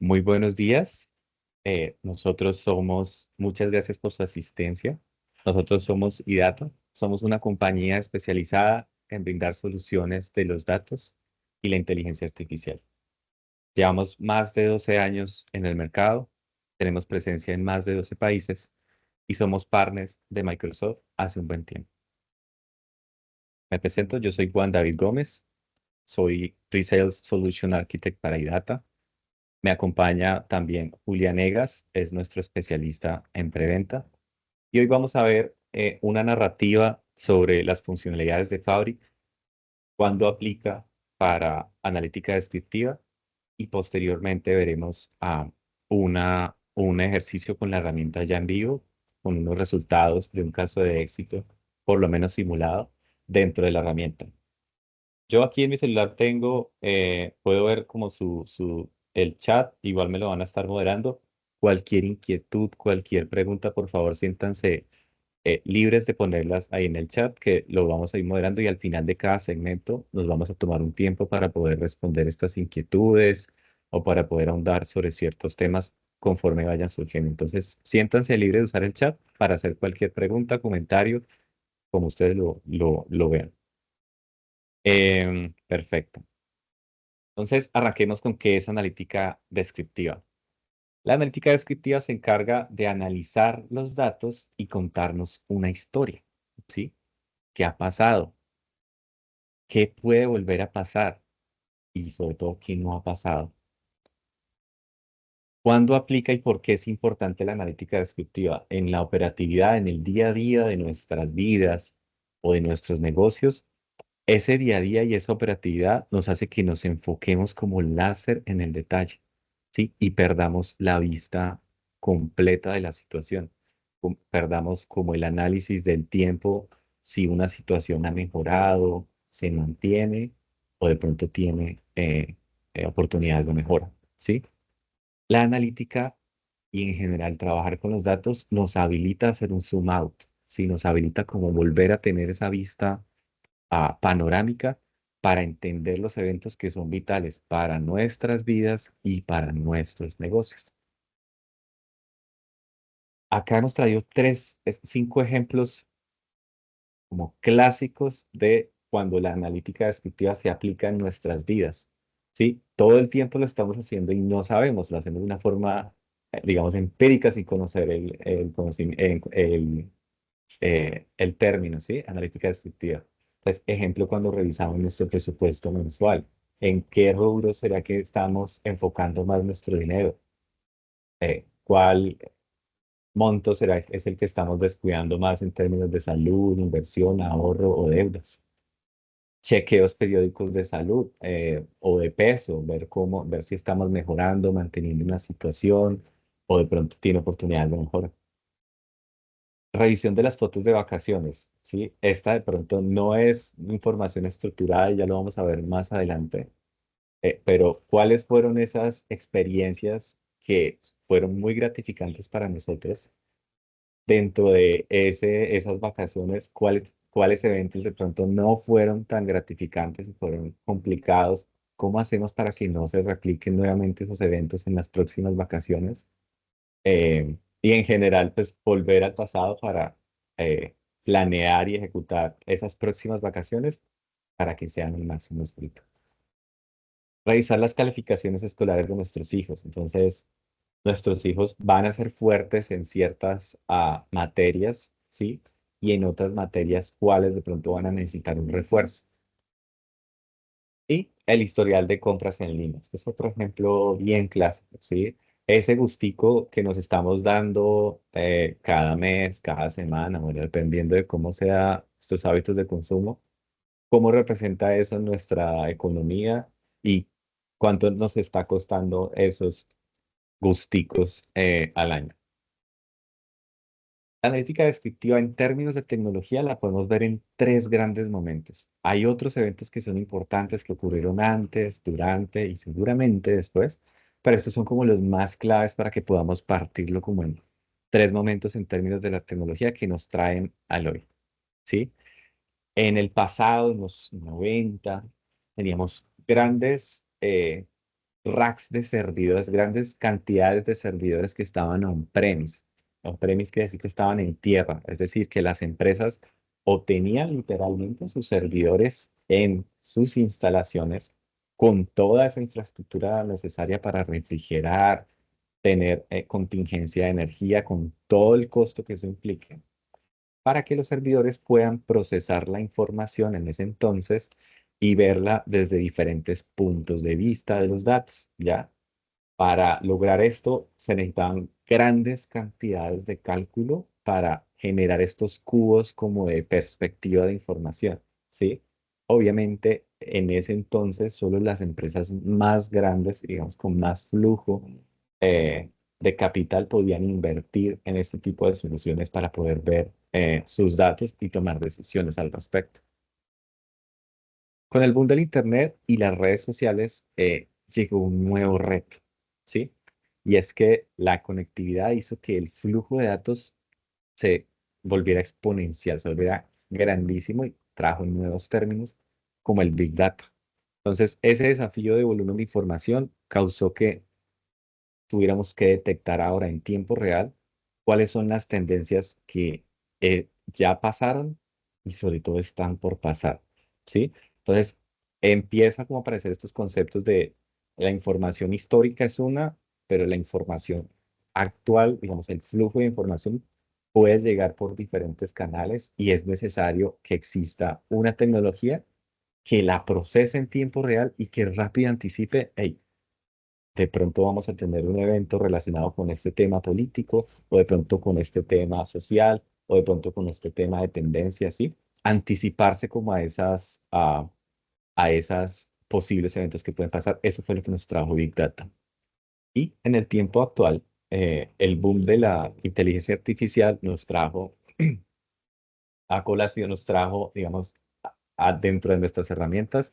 Muy buenos días. Muchas gracias por su asistencia. Nosotros somos IDATA, somos una compañía especializada en brindar soluciones de los datos y la inteligencia artificial. Llevamos más de 12 años en el mercado, tenemos presencia en más de 12 países y somos partners de Microsoft hace un buen tiempo. Me presento, yo soy Juan David Gómez, soy Pre-Sales Solution Architect para IDATA. Me acompaña también Julián Egas, es nuestro especialista en preventa. Y hoy vamos a ver una narrativa sobre las funcionalidades de Fabric, cuándo aplica para analítica descriptiva y posteriormente veremos un ejercicio con la herramienta ya en vivo, con unos resultados de un caso de éxito, por lo menos simulado, dentro de la herramienta. Yo aquí en mi celular puedo ver como el chat, igual me lo van a estar moderando. Cualquier inquietud, cualquier pregunta, por favor, siéntanse libres de ponerlas ahí en el chat, que lo vamos a ir moderando y al final de cada segmento nos vamos a tomar un tiempo para poder responder estas inquietudes o para poder ahondar sobre ciertos temas conforme vayan surgiendo. Entonces, siéntanse libres de usar el chat para hacer cualquier pregunta, comentario, como ustedes lo vean. Perfecto. Entonces, arranquemos con qué es analítica descriptiva. La analítica descriptiva se encarga de analizar los datos y contarnos una historia, ¿sí? ¿Qué ha pasado? ¿Qué puede volver a pasar? Y sobre todo, ¿qué no ha pasado? ¿Cuándo aplica y por qué es importante la analítica descriptiva? En la operatividad, en el día a día de nuestras vidas o de nuestros negocios, ese día a día y esa operatividad nos hace que nos enfoquemos como láser en el detalle, ¿sí? Y perdamos la vista completa de la situación. Perdamos como el análisis del tiempo, si una situación ha mejorado, se mantiene o de pronto tiene oportunidades de mejora, ¿sí? La analítica y en general trabajar con los datos nos habilita a hacer un zoom out, ¿sí? Nos habilita como volver a tener esa vista panorámica para entender los eventos que son vitales para nuestras vidas y para nuestros negocios. Acá hemos traído cinco ejemplos como clásicos de cuando la analítica descriptiva se aplica en nuestras vidas. ¿Sí? Todo el tiempo lo estamos haciendo y no sabemos, lo hacemos de una forma, digamos, empírica sin conocer el término, ¿sí? Analítica descriptiva. Entonces, ejemplo, cuando revisamos nuestro presupuesto mensual, ¿en qué rubro será que estamos enfocando más nuestro dinero? ¿Cuál monto es el que estamos descuidando más en términos de salud, inversión, ahorro o deudas? Chequeos periódicos de salud o de peso, ver si estamos mejorando, manteniendo una situación o de pronto tiene oportunidades de mejora. Revisión de las fotos de vacaciones, ¿sí? Esta de pronto no es información estructurada y ya lo vamos a ver más adelante, pero ¿cuáles fueron esas experiencias que fueron muy gratificantes para nosotros dentro de esas vacaciones? ¿Cuáles eventos de pronto no fueron tan gratificantes y fueron complicados? ¿Cómo hacemos para que no se repliquen nuevamente esos eventos en las próximas vacaciones? Y en general, pues volver al pasado para planear y ejecutar esas próximas vacaciones para que sean el máximo escrito. Revisar las calificaciones escolares de nuestros hijos. Entonces, nuestros hijos van a ser fuertes en ciertas materias, ¿sí? Y en otras materias, cuáles de pronto van a necesitar un refuerzo. Y el historial de compras en línea. Este es otro ejemplo bien clásico, ¿sí? Ese gustico que nos estamos dando cada mes, cada semana, bueno, dependiendo de cómo sean nuestros hábitos de consumo, cómo representa eso en nuestra economía y cuánto nos está costando esos gusticos al año. La analítica descriptiva en términos de tecnología la podemos ver en tres grandes momentos. Hay otros eventos que son importantes que ocurrieron antes, durante y seguramente después, pero estos son como los más claves para que podamos partirlo como en tres momentos en términos de la tecnología que nos traen al hoy, ¿sí? En el pasado, en los 90, teníamos grandes racks de servidores, grandes cantidades de servidores que estaban on-premise. On-premise quiere decir que estaban en tierra, es decir, que las empresas o tenían literalmente sus servidores en sus instalaciones con toda esa infraestructura necesaria para refrigerar, tener contingencia de energía, con todo el costo que eso implique, para que los servidores puedan procesar la información en ese entonces y verla desde diferentes puntos de vista de los datos, ¿ya? Para lograr esto se necesitaban grandes cantidades de cálculo para generar estos cubos como de perspectiva de información, ¿sí? Obviamente, en ese entonces, solo las empresas más grandes, digamos, con más flujo eh, de capital podían invertir en este tipo de soluciones para poder ver sus datos y tomar decisiones al respecto. Con el boom del Internet y las redes sociales llegó un nuevo reto, ¿sí? Y es que la conectividad hizo que el flujo de datos se volviera exponencial, se volviera grandísimo y trajo nuevos términos como el Big Data. Entonces, ese desafío de volumen de información causó que tuviéramos que detectar ahora en tiempo real cuáles son las tendencias que ya pasaron y sobre todo están por pasar, ¿sí? Entonces, empieza como a aparecer estos conceptos de la información histórica es una, pero la información actual, digamos, el flujo de información puede llegar por diferentes canales y es necesario que exista una tecnología que la procese en tiempo real y que rápido anticipe, hey, de pronto vamos a tener un evento relacionado con este tema político, o de pronto con este tema social, o de pronto con este tema de tendencia, ¿sí? Anticiparse como a esas posibles eventos que pueden pasar. Eso fue lo que nos trajo Big Data. Y en el tiempo actual, el boom de la inteligencia artificial nos trajo a colación, nos trajo, digamos, dentro de nuestras herramientas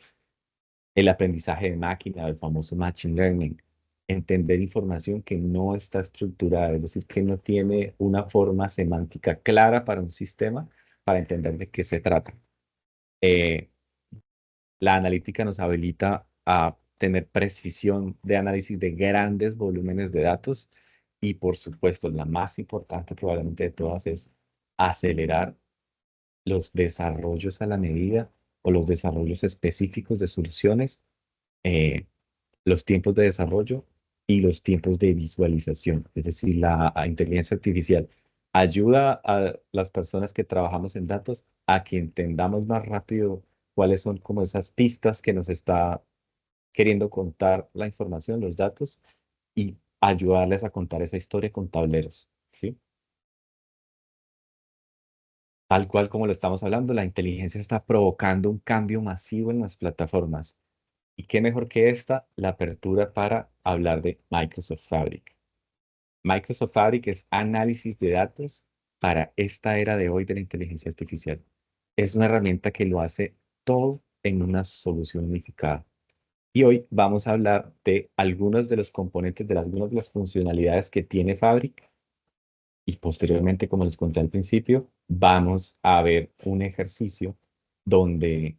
el aprendizaje de máquina, el famoso machine learning, entender información que no está estructurada, es decir, que no tiene una forma semántica clara para un sistema para entender de qué se trata. Eh, la analítica nos habilita a tener precisión de análisis de grandes volúmenes de datos y, por supuesto, la más importante probablemente de todas es acelerar los desarrollos a la medida o los desarrollos específicos de soluciones, eh, los tiempos de desarrollo y los tiempos de visualización. Es decir, la inteligencia artificial ayuda a las personas que trabajamos en datos a que entendamos más rápido cuáles son como esas pistas que nos está queriendo contar la información, los datos, y ayudarles a contar esa historia con tableros, ¿sí? Tal cual como lo estamos hablando, la inteligencia está provocando un cambio masivo en las plataformas. ¿Y qué mejor que esta? La apertura para hablar de Microsoft Fabric. Microsoft Fabric es análisis de datos para esta era de hoy de la inteligencia artificial. Es una herramienta que lo hace todo en una solución unificada. Y hoy vamos a hablar de algunos de los componentes, de algunas de las funcionalidades que tiene Fabric. Y posteriormente, como les conté al principio, vamos a ver un ejercicio donde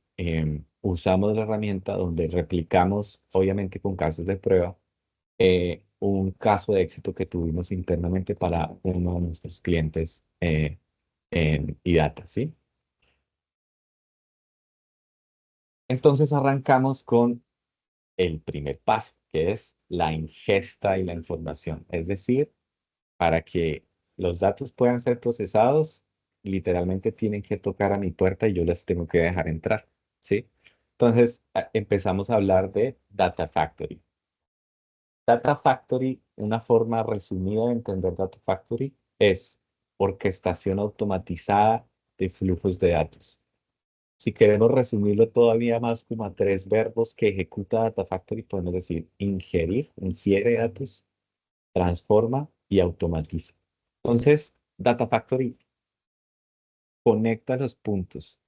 usamos la herramienta, donde replicamos, obviamente con casos de prueba, un caso de éxito que tuvimos internamente para uno de nuestros clientes en IDATA, ¿sí? Entonces arrancamos con el primer paso, que es la ingesta y la información. Es decir, para que los datos puedan ser procesados, literalmente tienen que tocar a mi puerta y yo les tengo que dejar entrar, ¿sí? Entonces empezamos a hablar de Data Factory. Data Factory, una forma resumida de entender Data Factory es orquestación automatizada de flujos de datos. Si queremos resumirlo todavía más como a tres verbos que ejecuta Data Factory, podemos decir ingerir, ingiere datos, transforma y automatiza. Entonces, Data Factory conecta los puntos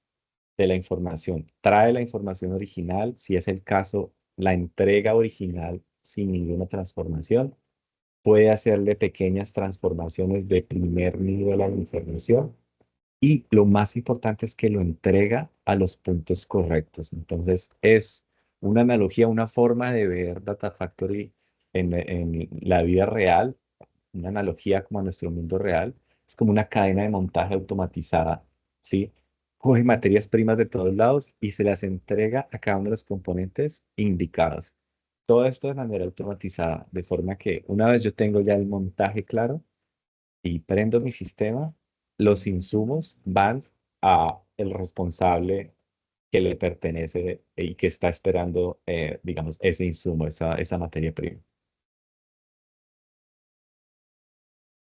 de la información, trae la información original, si es el caso, la entrega original sin ninguna transformación, puede hacerle pequeñas transformaciones de primer nivel a la información y lo más importante es que lo entrega a los puntos correctos. Entonces, es una analogía, una forma de ver Data Factory en la vida real, una analogía como a nuestro mundo real, es como una cadena de montaje automatizada, ¿sí? Coge materias primas de todos lados y se las entrega a cada uno de los componentes indicados. Todo esto de manera automatizada, de forma que una vez yo tengo ya el montaje claro y prendo mi sistema, los insumos van a el responsable que le pertenece y que está esperando, digamos, ese insumo, esa materia prima.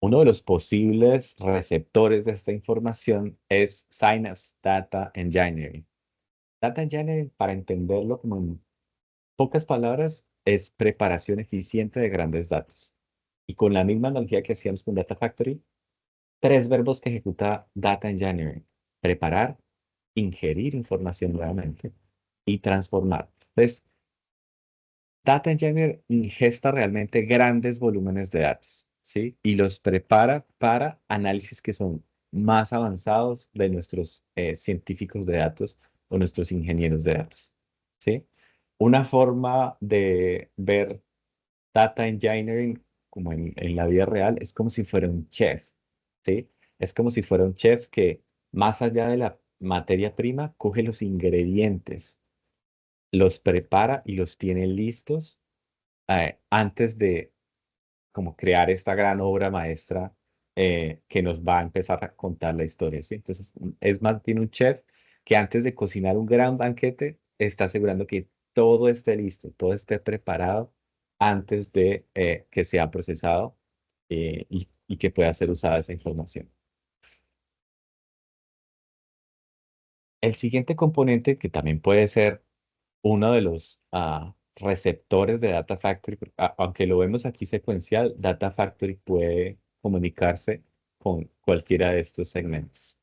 Uno de los posibles receptores de esta información es Synapse Data Engineering. Data Engineering, para entenderlo como en pocas palabras, es preparación eficiente de grandes datos. Y con la misma analogía que hacíamos con Data Factory, tres verbos que ejecuta Data Engineering: preparar, ingerir información nuevamente y transformar. Entonces, Data Engineer ingesta realmente grandes volúmenes de datos, ¿sí? Y los prepara para análisis que son más avanzados de nuestros científicos de datos o nuestros ingenieros de datos, ¿sí? Una forma de ver Data Engineering como en la vida real es como si fuera un chef, ¿sí? Es como si fuera un chef que más allá de la materia prima, coge los ingredientes, los prepara y los tiene listos antes de como crear esta gran obra maestra que nos va a empezar a contar la historia, ¿sí? Entonces, es más bien un chef que antes de cocinar un gran banquete está asegurando que todo esté listo, todo esté preparado antes de que sea procesado y que pueda ser usada esa información. El siguiente componente, que también puede ser uno de los receptores de Data Factory, aunque lo vemos aquí secuencial, Data Factory puede comunicarse con cualquiera de estos segmentos.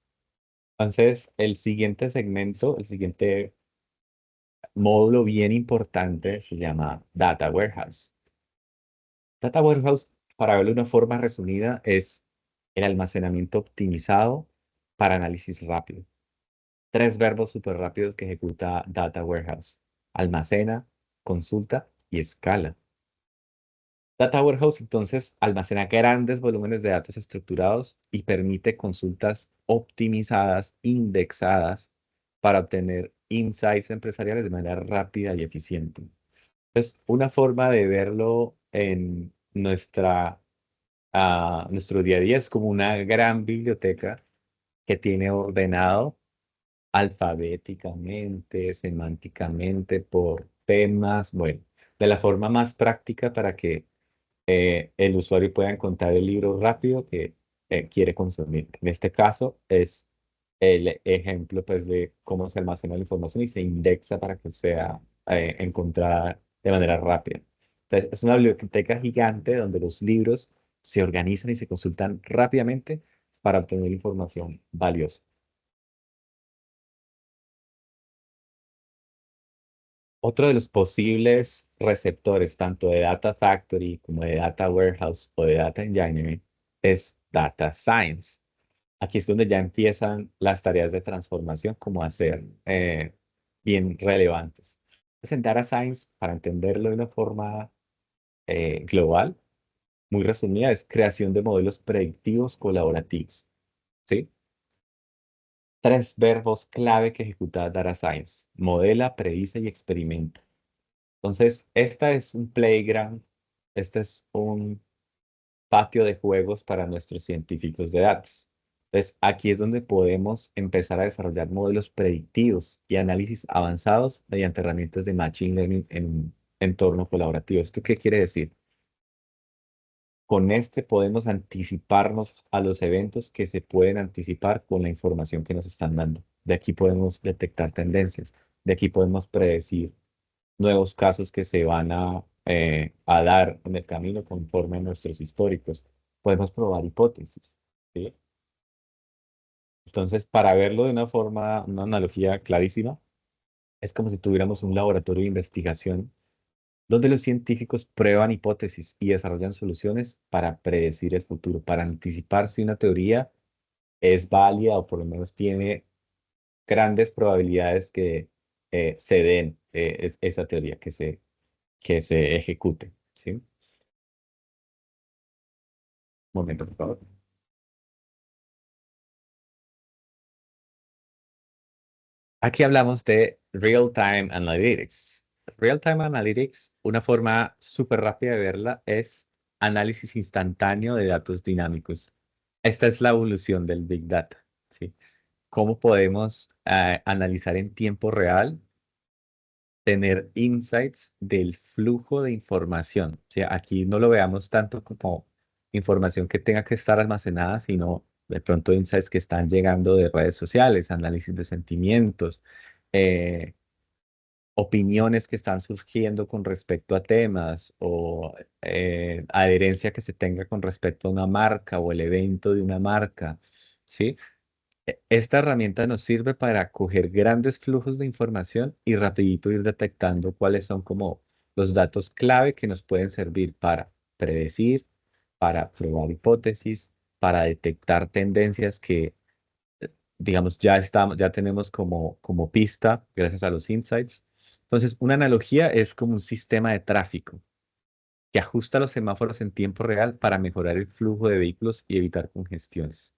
Entonces, el siguiente segmento, el siguiente módulo bien importante se llama Data Warehouse. Data Warehouse, para verlo de una forma resumida, es el almacenamiento optimizado para análisis rápido. Tres verbos súper rápidos que ejecuta Data Warehouse: almacena, consulta y escala. Data Warehouse entonces almacena grandes volúmenes de datos estructurados y permite consultas optimizadas, indexadas, para obtener insights empresariales de manera rápida y eficiente. Es una forma de verlo en nuestro día a día. Es como una gran biblioteca que tiene ordenado alfabéticamente, semánticamente, por temas, bueno, de la forma más práctica para que el usuario pueda encontrar el libro rápido que quiere consumir. En este caso es el ejemplo pues, de cómo se almacena la información y se indexa para que sea encontrada de manera rápida. Entonces, es una biblioteca gigante donde los libros se organizan y se consultan rápidamente para obtener información valiosa. Otro de los posibles receptores, tanto de Data Factory como de Data Warehouse o de Data Engineering, es Data Science. Aquí es donde ya empiezan las tareas de transformación como a ser bien relevantes. Entonces, en Data Science, para entenderlo de una forma global, muy resumida, es creación de modelos predictivos colaborativos, ¿sí? Tres verbos clave que ejecuta Data Science: modela, predice y experimenta. Entonces, esta es un playground, este es un patio de juegos para nuestros científicos de datos. Entonces, aquí es donde podemos empezar a desarrollar modelos predictivos y análisis avanzados mediante herramientas de Machine Learning en un entorno colaborativo. ¿Esto qué quiere decir? Con este podemos anticiparnos a los eventos que se pueden anticipar con la información que nos están dando. De aquí podemos detectar tendencias. De aquí podemos predecir nuevos casos que se van a dar en el camino conforme a nuestros históricos. Podemos probar hipótesis, ¿sí? Entonces, para verlo de una forma, una analogía clarísima, es como si tuviéramos un laboratorio de investigación donde los científicos prueban hipótesis y desarrollan soluciones para predecir el futuro, para anticipar si una teoría es válida o por lo menos tiene grandes probabilidades que se den esa teoría, que se ejecute, ¿sí? Un momento, por favor. Aquí hablamos de Real-Time Analytics. Real-Time Analytics, una forma súper rápida de verla es análisis instantáneo de datos dinámicos. Esta es la evolución del Big Data, ¿sí? ¿Cómo podemos analizar en tiempo real, tener insights del flujo de información? ¿Sí? Aquí no lo veamos tanto como información que tenga que estar almacenada, sino de pronto insights que están llegando de redes sociales, análisis de sentimientos, eh, opiniones que están surgiendo con respecto a temas o adherencia que se tenga con respecto a una marca o el evento de una marca, ¿sí? Esta herramienta nos sirve para coger grandes flujos de información y rapidito ir detectando cuáles son como los datos clave que nos pueden servir para predecir, para probar hipótesis, para detectar tendencias que, digamos, ya tenemos como pista gracias a los insights. Entonces, una analogía es como un sistema de tráfico que ajusta los semáforos en tiempo real para mejorar el flujo de vehículos y evitar congestiones.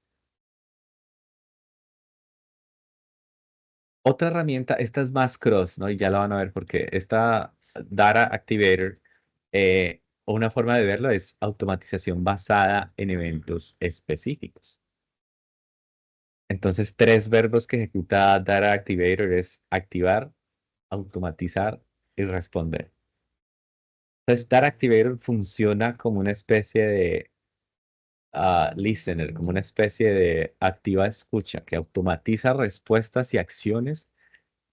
Otra herramienta, esta es más cross, ¿no? Y ya la van a ver porque esta Data Activator, una forma de verlo es automatización basada en eventos específicos. Entonces, tres verbos que ejecuta Data Activator es activar, automatizar y responder. Entonces, Data Activator funciona como una especie de listener, como una especie de activa escucha que automatiza respuestas y acciones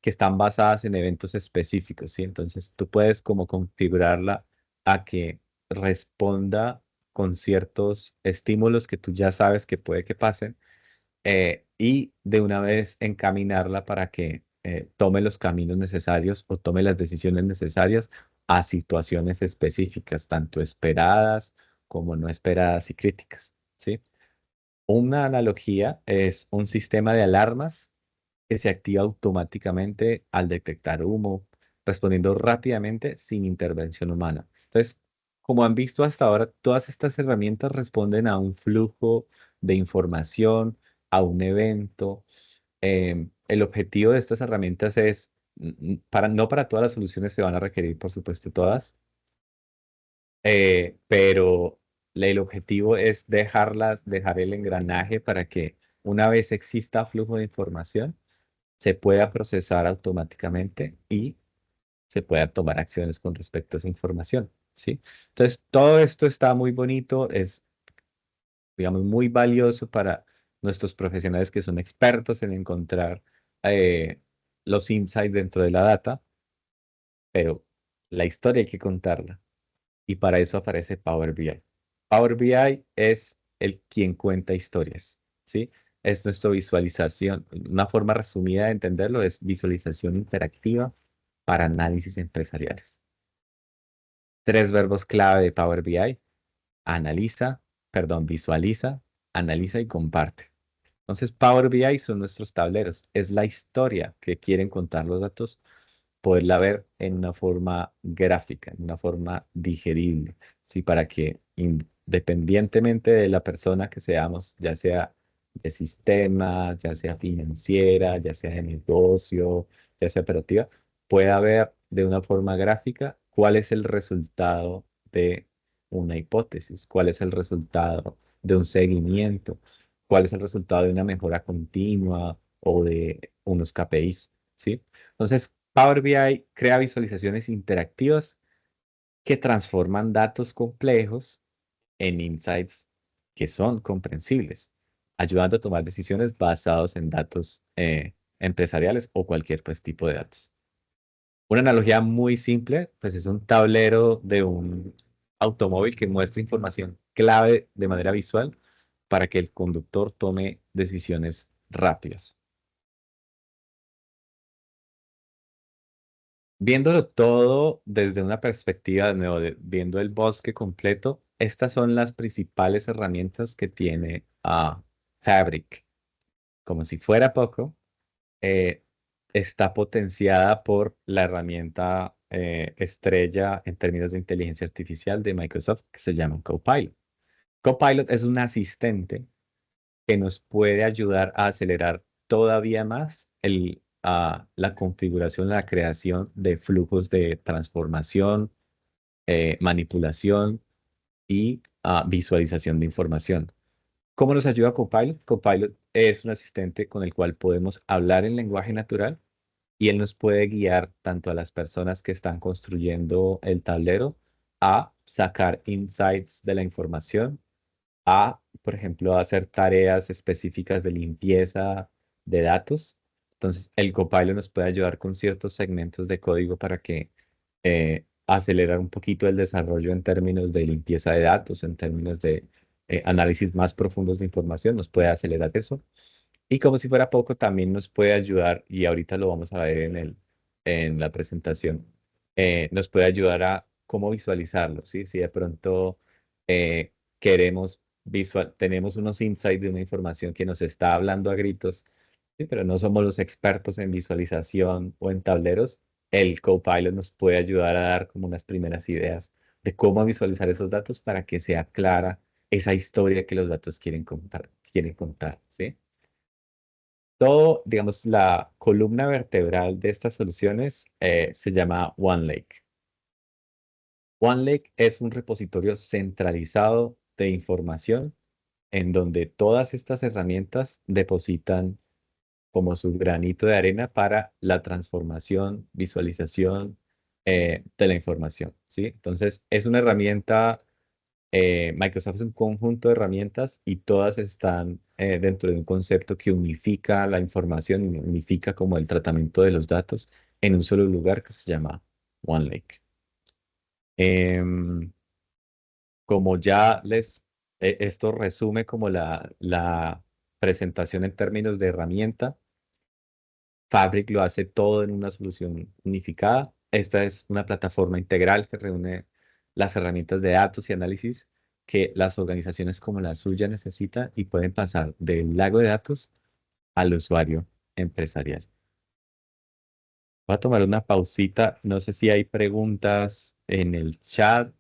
que están basadas en eventos específicos, ¿sí? Entonces tú puedes como configurarla a que responda con ciertos estímulos que tú ya sabes que puede que pasen y de una vez encaminarla para que tome los caminos necesarios o tome las decisiones necesarias a situaciones específicas, tanto esperadas como no esperadas y críticas, ¿sí? Una analogía es un sistema de alarmas que se activa automáticamente al detectar humo, respondiendo rápidamente sin intervención humana. Entonces, como han visto hasta ahora, todas estas herramientas responden a un flujo de información, a un evento. El objetivo de estas herramientas es, no para todas las soluciones se van a requerir, por supuesto, todas, pero el objetivo es dejar el engranaje para que una vez exista flujo de información, se pueda procesar automáticamente y se pueda tomar acciones con respecto a esa información, ¿sí? Entonces, todo esto está muy bonito, es, digamos, muy valioso para nuestros profesionales que son expertos en encontrar eh, los insights dentro de la data, pero la historia hay que contarla y para eso aparece Power BI. Power BI es el quien cuenta historias, ¿sí? Es nuestra visualización. Una forma resumida de entenderlo es visualización interactiva para análisis empresariales. Tres verbos clave de Power BI: analiza, perdón, visualiza, analiza y comparte. Entonces, Power BI son nuestros tableros. Es la historia que quieren contar los datos, poderla ver en una forma gráfica, en una forma digerible, ¿sí? Para que independientemente de la persona que seamos, ya sea de sistema, ya sea financiera, ya sea de negocio, ya sea operativa, pueda ver de una forma gráfica cuál es el resultado de una hipótesis, cuál es el resultado de un seguimiento, cuál es el resultado de una mejora continua o de unos KPIs, ¿sí? Entonces, Power BI crea visualizaciones interactivas que transforman datos complejos en insights que son comprensibles, ayudando a tomar decisiones basadas en datos empresariales o cualquier pues, tipo de datos. Una analogía muy simple, pues es un tablero de un automóvil que muestra información clave de manera visual para que el conductor tome decisiones rápidas. Viéndolo todo desde una perspectiva de nuevo, viendo el bosque completo, estas son las principales herramientas que tiene Fabric. Como si fuera poco, eh, está potenciada por la herramienta estrella en términos de inteligencia artificial de Microsoft que se llama Copilot. Copilot es un asistente que nos puede ayudar a acelerar todavía más la configuración, la creación de flujos de transformación, manipulación y visualización de información. ¿Cómo nos ayuda Copilot? Copilot es un asistente con el cual podemos hablar en lenguaje natural y él nos puede guiar tanto a las personas que están construyendo el tablero a sacar insights de la información, a, por ejemplo, hacer tareas específicas de limpieza de datos. Entonces, el Copilot nos puede ayudar con ciertos segmentos de código para que acelerar un poquito el desarrollo en términos de limpieza de datos, en términos de análisis más profundos de información, nos puede acelerar eso. Y como si fuera poco, también nos puede ayudar, y ahorita lo vamos a ver en la presentación, nos puede ayudar a cómo visualizarlo, ¿sí? Si de pronto eh, queremos tenemos unos insights de una información que nos está hablando a gritos, ¿sí? Pero no somos los expertos en visualización o en tableros, el Copilot nos puede ayudar a dar como unas primeras ideas de cómo visualizar esos datos para que sea clara esa historia que los datos quieren contar, ¿sí? Todo, digamos, la columna vertebral de estas soluciones se llama OneLake. OneLake es un repositorio centralizado de información en donde todas estas herramientas depositan como su granito de arena para la transformación, visualización de la información, ¿sí? Entonces, es una herramienta. Microsoft es un conjunto de herramientas y todas están dentro de un concepto que unifica la información y unifica como el tratamiento de los datos en un solo lugar que se llama OneLake. Em, como ya esto resume como la presentación en términos de herramienta, Fabric lo hace todo en una solución unificada. Esta es una plataforma integral que reúne las herramientas de datos y análisis que las organizaciones como la suya necesitan y pueden pasar del lago de datos al usuario empresarial. Voy a tomar una pausita. No sé si hay preguntas en el chat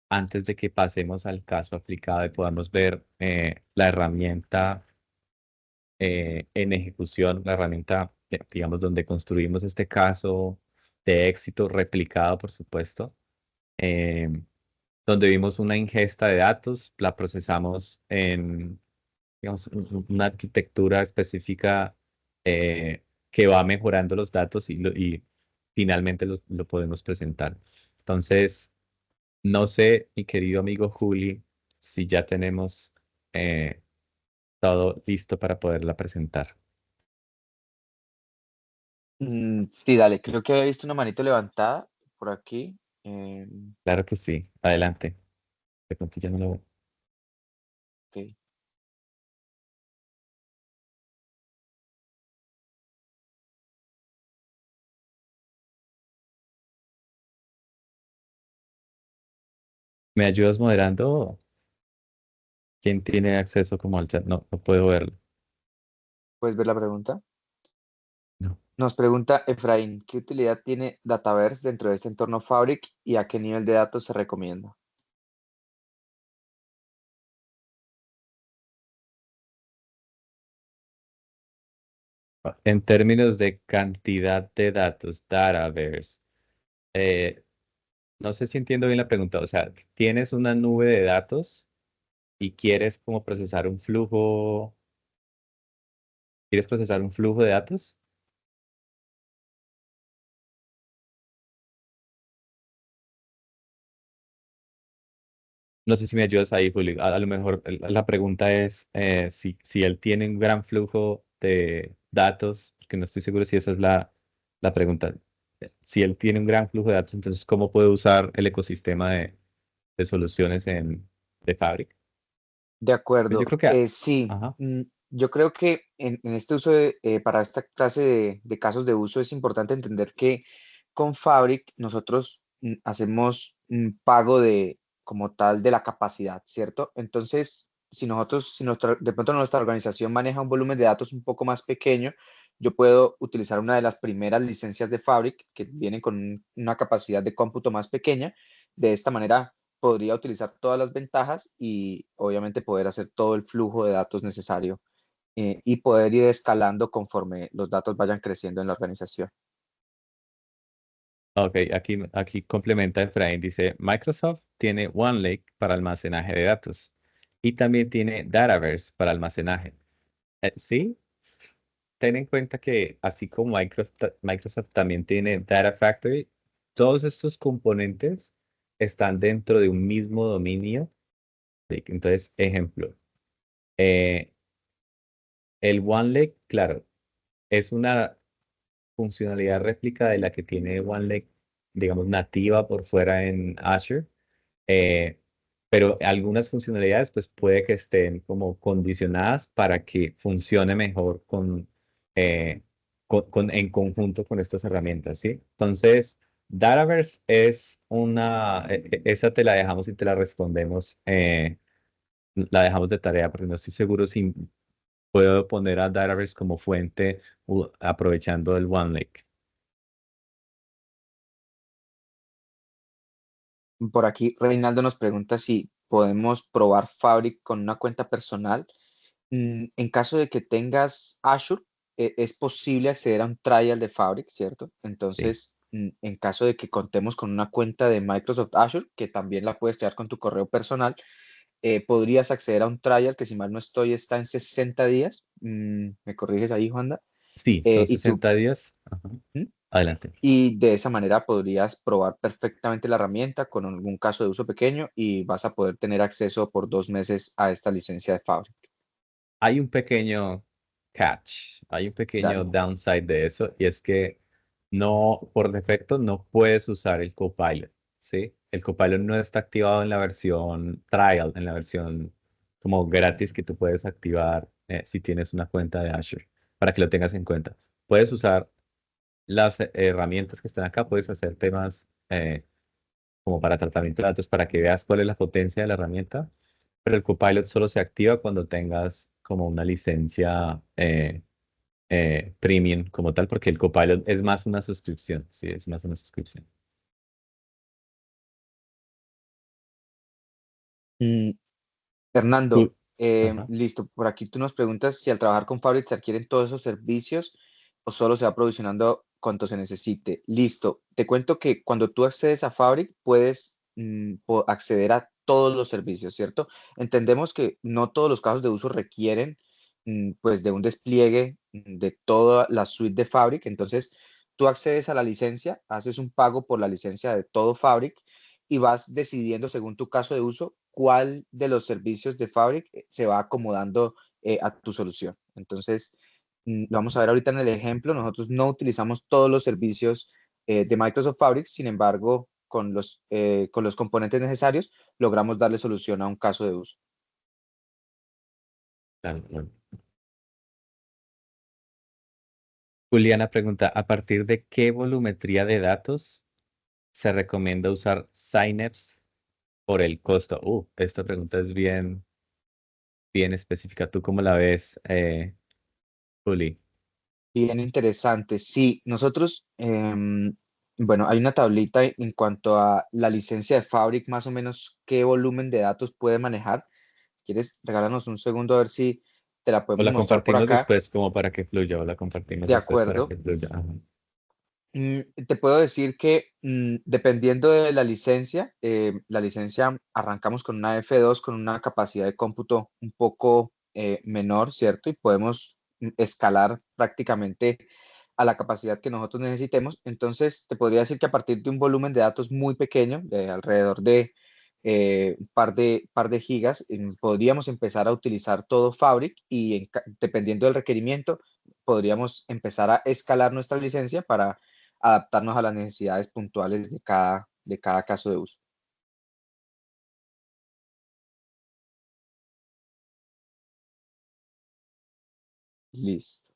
antes de que pasemos al caso aplicado y podamos ver la herramienta en ejecución, la herramienta, digamos, donde construimos este caso de éxito replicado, por supuesto, eh, donde vimos una ingesta de datos, la procesamos en, digamos, una arquitectura específica que va mejorando los datos y finalmente lo podemos presentar. Entonces, no sé, mi querido amigo Juli, si ya tenemos todo listo para poderla presentar. Sí, dale, creo que había visto una manito levantada por aquí. Claro que sí. Adelante. De pronto ya no lo veo. Ok. ¿Me ayudas moderando? ¿Quién tiene acceso como al chat? No, no puedo verlo. ¿Puedes ver la pregunta? No. Nos pregunta Efraín, ¿qué utilidad tiene Dataverse dentro de este entorno Fabric y a qué nivel de datos se recomienda? En términos de cantidad de datos, Dataverse, eh, no sé si entiendo bien la pregunta. O sea, tienes una nube de datos y ¿quieres procesar un flujo de datos? No sé si me ayudas ahí, Julio. A lo mejor la pregunta es si él tiene un gran flujo de datos, porque no estoy seguro si esa es la pregunta. Si él tiene un gran flujo de datos, entonces, ¿cómo puede usar el ecosistema de soluciones de Fabric? De Pues yo acuerdo, creo que, sí. ajá, Yo creo que en este uso para esta clase de casos de uso es importante entender que con Fabric nosotros hacemos un pago de como tal de la capacidad, ¿cierto? Entonces, si de pronto nuestra organización maneja un volumen de datos un poco más pequeño, yo puedo utilizar una de las primeras licencias de Fabric que vienen con una capacidad de cómputo más pequeña. De esta manera podría utilizar todas las ventajas y obviamente poder hacer todo el flujo de datos necesario y poder ir escalando conforme los datos vayan creciendo en la organización. Ok, aquí complementa Efraín, dice, Microsoft tiene OneLake para almacenaje de datos y también tiene Dataverse para almacenaje. Sí, ten en cuenta que así como Microsoft también tiene Data Factory, todos estos componentes están dentro de un mismo dominio. Entonces, ejemplo, eh, el OneLake, claro, es una funcionalidad réplica de la que tiene OneLake, digamos, nativa por fuera en Azure. eh, pero algunas funcionalidades pues puede que estén como condicionadas para que funcione mejor eh, en conjunto con estas herramientas, ¿sí? Entonces, Dataverse es esa te la dejamos y te la respondemos, la dejamos de tarea porque no estoy seguro si puedo poner a Dataverse como fuente aprovechando el OneLake. Por aquí, Reinaldo nos pregunta si podemos probar Fabric con una cuenta personal. En caso de que tengas Azure, es posible acceder a un trial de Fabric, ¿cierto? Sí. Entonces, en caso de que contemos con una cuenta de Microsoft Azure, que también la puedes crear con tu correo personal, podrías acceder a un trial que, si mal no estoy, está en 60 días. ¿Me corriges ahí, Juanda? Sí, son Y tú, 60 días. Ajá. ¿Mm? Adelante. Y de esa manera podrías probar perfectamente la herramienta con algún caso de uso pequeño y vas a poder tener acceso por 2 meses a esta licencia de Fabric. Hay un pequeño catch, hay un pequeño Dale. downside de eso, y es que no, por defecto, no puedes usar el Copilot, ¿sí? El Copilot no está activado en la versión trial, en la versión como gratis que tú puedes activar si tienes una cuenta de Azure, para que lo tengas en cuenta. Puedes usar las herramientas que están acá, puedes hacer temas como para tratamiento de datos para que veas cuál es la potencia de la herramienta, pero el Copilot solo se activa cuando tengas como una licencia premium como tal, porque el Copilot es más una suscripción, sí, es más una suscripción. Mm, Fernando, Cool. Ajá. listo. Por aquí tú nos preguntas si al trabajar con Fabric se adquieren todos esos servicios o solo se va provisionando cuanto se necesite. Listo. Te cuento que cuando tú accedes a Fabric puedes acceder a todos los servicios, ¿cierto? Entendemos que no todos los casos de uso requieren pues de un despliegue de toda la suite de Fabric. Entonces, tú accedes a la licencia, haces un pago por la licencia de todo Fabric y vas decidiendo según tu caso de uso cuál de los servicios de Fabric se va acomodando a tu solución. Entonces, lo vamos a ver ahorita en el ejemplo. Nosotros no utilizamos todos los servicios de Microsoft Fabric, sin embargo, con los componentes necesarios, logramos darle solución a un caso de uso. Claro, claro. Juliana pregunta, ¿a partir de qué volumetría de datos se recomienda usar Synapse por el costo? Esta pregunta es bien específica. ¿Tú cómo la ves, Juli? Bien interesante. Sí, nosotros, bueno, hay una tablita en cuanto a la licencia de Fabric, más o menos qué volumen de datos puede manejar. Si quieres, regálanos un segundo a ver si te la O podemos la mostrar por compartimos acá. después como para que fluya, o la compartimos De después para que acuerdo. fluya. Ajá. Te puedo decir que dependiendo de la licencia arrancamos con una F2 con una capacidad de cómputo un poco menor, ¿cierto? Y podemos escalar prácticamente a la capacidad que nosotros necesitemos. Entonces, te podría decir que a partir de un volumen de datos muy pequeño, de alrededor de un par de gigas, podríamos empezar a utilizar todo Fabric y dependiendo del requerimiento, podríamos empezar a escalar nuestra licencia para adaptarnos a las necesidades puntuales de cada caso de uso. Listo.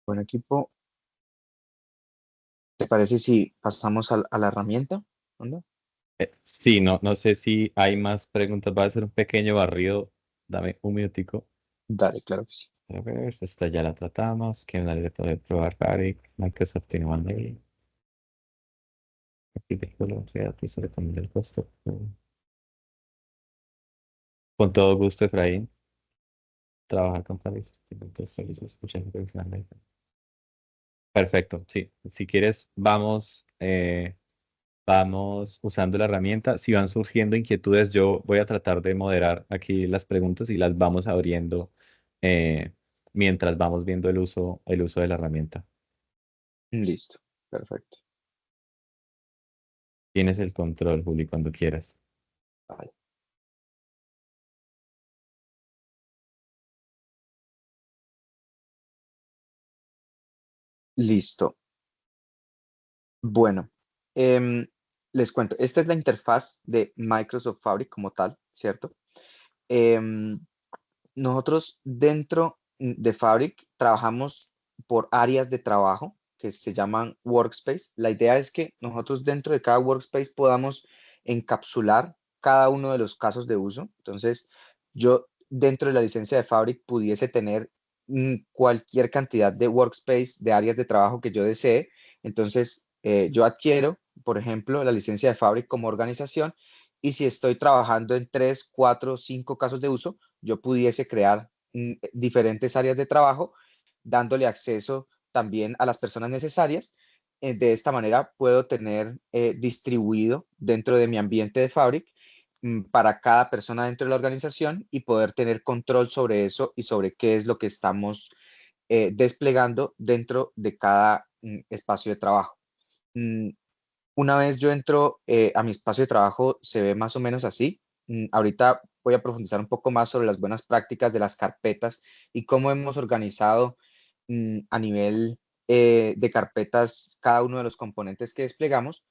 Bueno, equipo, ¿te parece si pasamos a la herramienta? ¿Onda? Sí, no sé si hay más preguntas. Va a ser un pequeño barrido. Dame un minutico. Dale, claro que sí. A ver, esta ya la tratamos. ¿Qué manera de poder probar Fabric? Microsoft tiene OneDrive. Aquí tengo los datos sobre también el costo. Con todo gusto, Efraín. Trabajar con Fabric. Entonces, servicios, escuchar profesionalmente. Perfecto, sí. Si quieres, vamos usando la herramienta. Si van surgiendo inquietudes, yo voy a tratar de moderar aquí las preguntas y las vamos abriendo eh, mientras vamos viendo el uso de la herramienta. Listo, perfecto. Tienes el control, Juli, cuando quieras. Vale. Listo. Bueno, em, les cuento, esta es la interfaz de Microsoft Fabric como tal, ¿cierto? Em, Nosotros dentro de Fabric trabajamos por áreas de trabajo que se llaman workspace. La idea es que nosotros dentro de cada workspace podamos encapsular cada uno de los casos de uso. Entonces, yo dentro de la licencia de Fabric pudiese tener cualquier cantidad de workspace, de áreas de trabajo que yo desee. Entonces, yo adquiero, por ejemplo, la licencia de Fabric como organización y si estoy trabajando en 3, 4, 5 casos de uso, yo pudiese crear diferentes áreas de trabajo, dándole acceso también a las personas necesarias. De esta manera puedo tener distribuido dentro de mi ambiente de Fabric para cada persona dentro de la organización y poder tener control sobre eso y sobre qué es lo que estamos desplegando dentro de cada espacio de trabajo. Mm, una vez yo entro a mi espacio de trabajo, se ve más o menos así. Ahorita voy a profundizar un poco más sobre las buenas prácticas de las carpetas y cómo hemos organizado a nivel de carpetas cada uno de los componentes que desplegamos.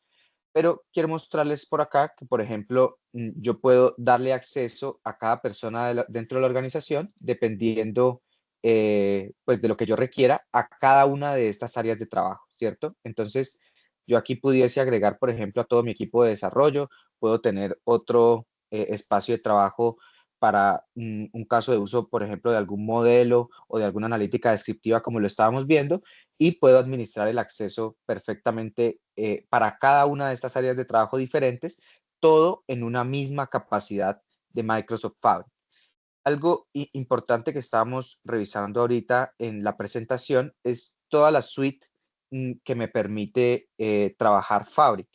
Pero quiero mostrarles por acá que, por ejemplo, yo puedo darle acceso a cada persona dentro de la organización, dependiendo pues de lo que yo requiera, a cada una de estas áreas de trabajo, ¿cierto? Entonces, yo aquí pudiese agregar, por ejemplo, a todo mi equipo de desarrollo, puedo tener otro espacio de trabajo para un caso de uso, por ejemplo, de algún modelo o de alguna analítica descriptiva como lo estábamos viendo, y puedo administrar el acceso perfectamente para cada una de estas áreas de trabajo diferentes, todo en una misma capacidad de Microsoft Fabric. Algo importante que estábamos revisando ahorita en la presentación es toda la suite que me permite trabajar Fabric.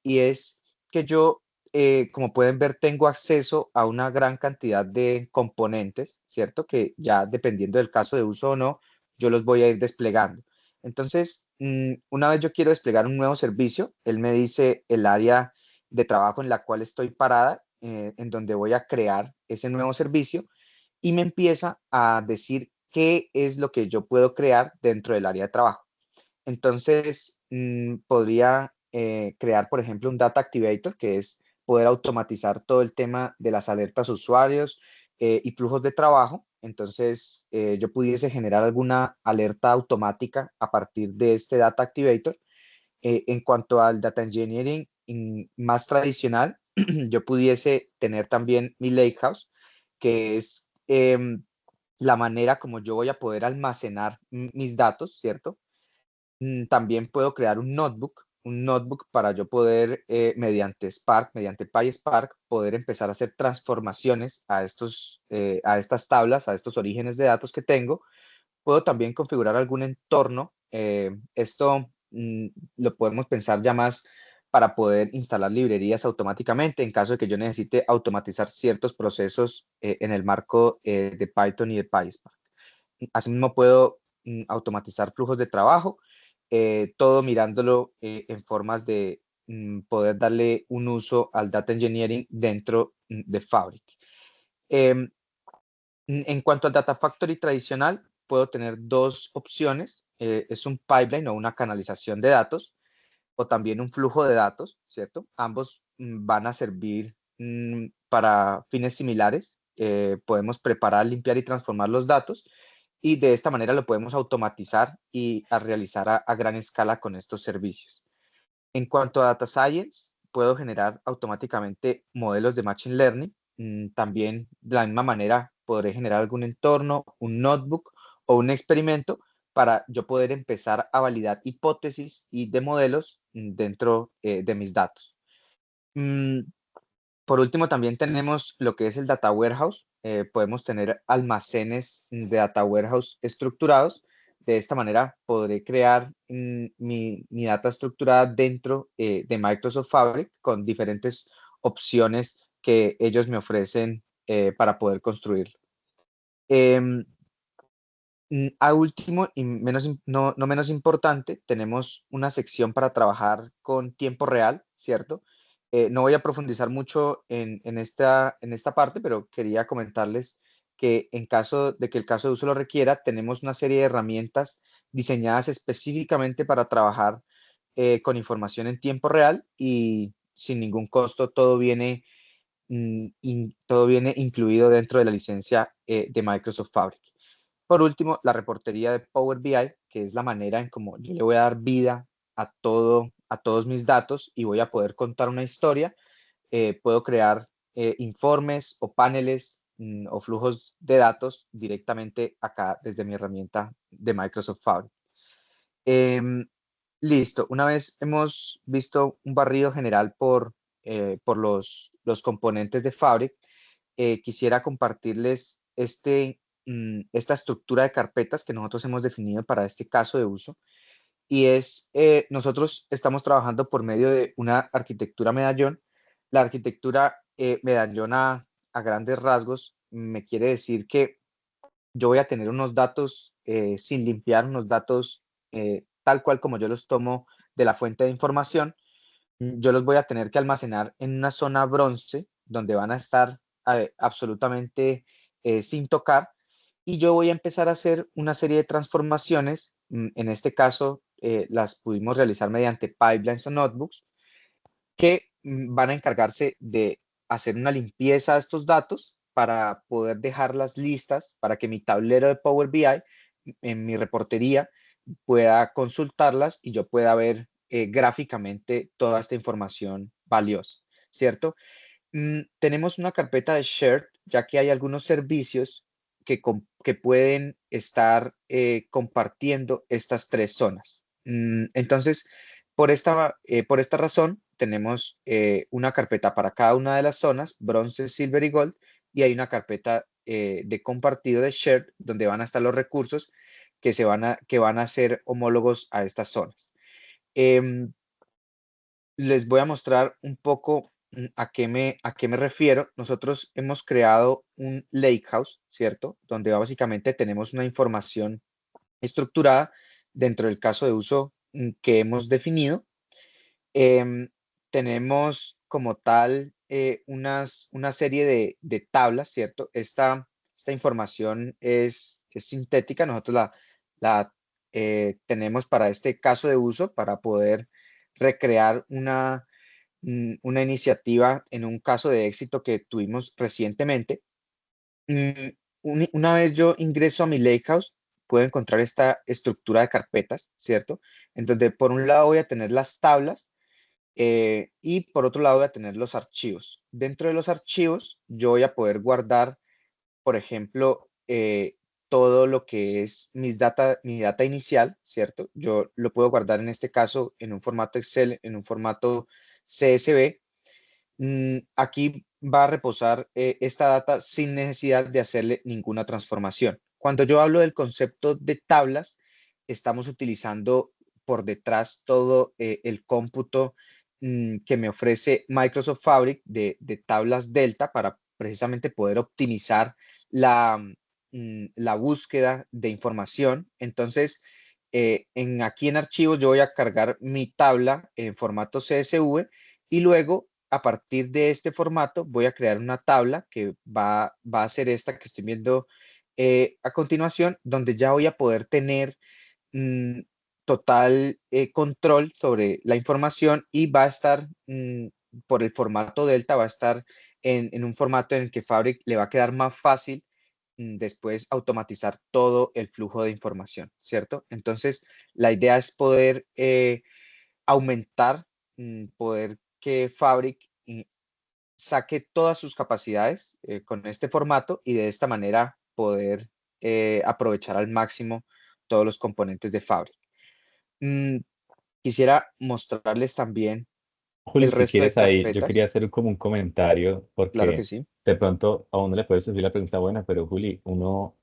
Y es que yo, como pueden ver, tengo acceso a una gran cantidad de componentes, ¿cierto? Que ya dependiendo del caso de uso o no, yo los voy a ir desplegando. Entonces, una vez yo quiero desplegar un nuevo servicio, él me dice el área de trabajo en la cual estoy parada, en donde voy a crear ese nuevo servicio y me empieza a decir qué es lo que yo puedo crear dentro del área de trabajo. Entonces, podría crear, por ejemplo, un Data Activator, que es poder automatizar todo el tema de las alertas a usuarios y flujos de trabajo. Entonces, yo pudiese generar alguna alerta automática a partir de este Data Activator. En cuanto al Data Engineering más tradicional, yo pudiese tener también mi Lakehouse, que es la manera como yo voy a poder almacenar mis datos, ¿cierto? También puedo crear un notebook para yo poder, mediante Spark, mediante PySpark, poder empezar a hacer transformaciones a estas tablas, a estos orígenes de datos que tengo. Puedo también configurar algún entorno. Esto lo podemos pensar ya más para poder instalar librerías automáticamente en caso de que yo necesite automatizar ciertos procesos en el marco de Python y de PySpark. Asimismo, puedo automatizar flujos de trabajo, todo mirándolo en formas de poder darle un uso al data engineering dentro de Fabric. Em, en cuanto al Data Factory tradicional, puedo tener dos opciones. Es un pipeline o una canalización de datos o también un flujo de datos, ¿cierto? Ambos van a servir para fines similares. Podemos preparar, limpiar y transformar los datos y de esta manera lo podemos automatizar y a realizar a gran escala con estos servicios. En cuanto a Data Science, puedo generar automáticamente modelos de Machine Learning. También de la misma manera podré generar algún entorno, un notebook o un experimento para yo poder empezar a validar hipótesis y de modelos dentro de mis datos. Mm, por último, también tenemos lo que es el Data Warehouse. Podemos tener almacenes de Data Warehouse estructurados. De esta manera podré crear mi data estructurada dentro de Microsoft Fabric con diferentes opciones que ellos me ofrecen para poder construirlo. Em, a último y no menos importante, tenemos una sección para trabajar con tiempo real, ¿cierto? No voy a profundizar mucho en esta parte, pero quería comentarles que en caso de que el caso de uso lo requiera, tenemos una serie de herramientas diseñadas específicamente para trabajar con información en tiempo real y sin ningún costo. Todo viene incluido dentro de la licencia de Microsoft Fabric. Por último, la reportería de Power BI, que es la manera en cómo yo le voy a dar vida a todos mis datos y voy a poder contar una historia. Puedo crear informes o paneles o flujos de datos directamente acá desde mi herramienta de Microsoft Fabric. Listo, una vez hemos visto un barrido general por los componentes de Fabric, quisiera compartirles esta estructura de carpetas que nosotros hemos definido para este caso de uso. Y nosotros estamos trabajando por medio de una arquitectura medallón. La arquitectura medallón a grandes rasgos me quiere decir que yo voy a tener unos datos sin limpiar, unos datos tal cual como yo los tomo de la fuente de información. Yo los voy a tener que almacenar en una zona bronce donde van a estar absolutamente sin tocar y yo voy a empezar a hacer una serie de transformaciones. En este caso, las pudimos realizar mediante pipelines o notebooks que van a encargarse de hacer una limpieza de estos datos para poder dejarlas listas para que mi tablero de Power BI, en mi reportería, pueda consultarlas y yo pueda ver gráficamente toda esta información valiosa, ¿cierto? Tenemos una carpeta de shared, ya que hay algunos servicios que pueden estar compartiendo estas tres zonas. Entonces, por esta razón, tenemos una carpeta para cada una de las zonas, bronce, silver y gold, y hay una carpeta de compartido de shared, donde van a estar los recursos que van a ser homólogos a estas zonas. Em, Les voy a mostrar un poco a qué me refiero. Nosotros hemos creado un lakehouse, ¿cierto? Donde básicamente tenemos una información estructurada dentro del caso de uso que hemos definido. Em, Tenemos como tal una serie de tablas, ¿cierto? Esta información es sintética. Nosotros la tenemos para este caso de uso para poder recrear una iniciativa en un caso de éxito que tuvimos recientemente. Una vez yo ingreso a mi Lakehouse, puedo encontrar esta estructura de carpetas, ¿cierto? En donde por un lado voy a tener las tablas y por otro lado voy a tener los archivos. Dentro de los archivos yo voy a poder guardar, por ejemplo, todo lo que es mi data inicial, ¿cierto? Yo lo puedo guardar en este caso en un formato Excel, en un formato CSV. Aquí va a reposar esta data sin necesidad de hacerle ninguna transformación. Cuando yo hablo del concepto de tablas, estamos utilizando por detrás todo el cómputo que me ofrece Microsoft Fabric de tablas Delta para precisamente poder optimizar la búsqueda de información. Entonces, aquí en archivos yo voy a cargar mi tabla en formato CSV y luego a partir de este formato voy a crear una tabla que va a ser esta que estoy viendo a continuación, donde ya voy a poder tener mm, total control sobre la información y va a estar por el formato Delta, va a estar en un formato en el que Fabric le va a quedar más fácil después automatizar todo el flujo de información, ¿cierto? Entonces, la idea es poder aumentar, poder que Fabric saque todas sus capacidades con este formato y de esta manera poder aprovechar al máximo todos los componentes de Fabric. Quisiera mostrarles también Juli, el si resto de quieres ahí, yo quería carpetas. hacer como un comentario Claro que porque sí. de pronto a uno le puede surgir la pregunta buena, pero Juli, uno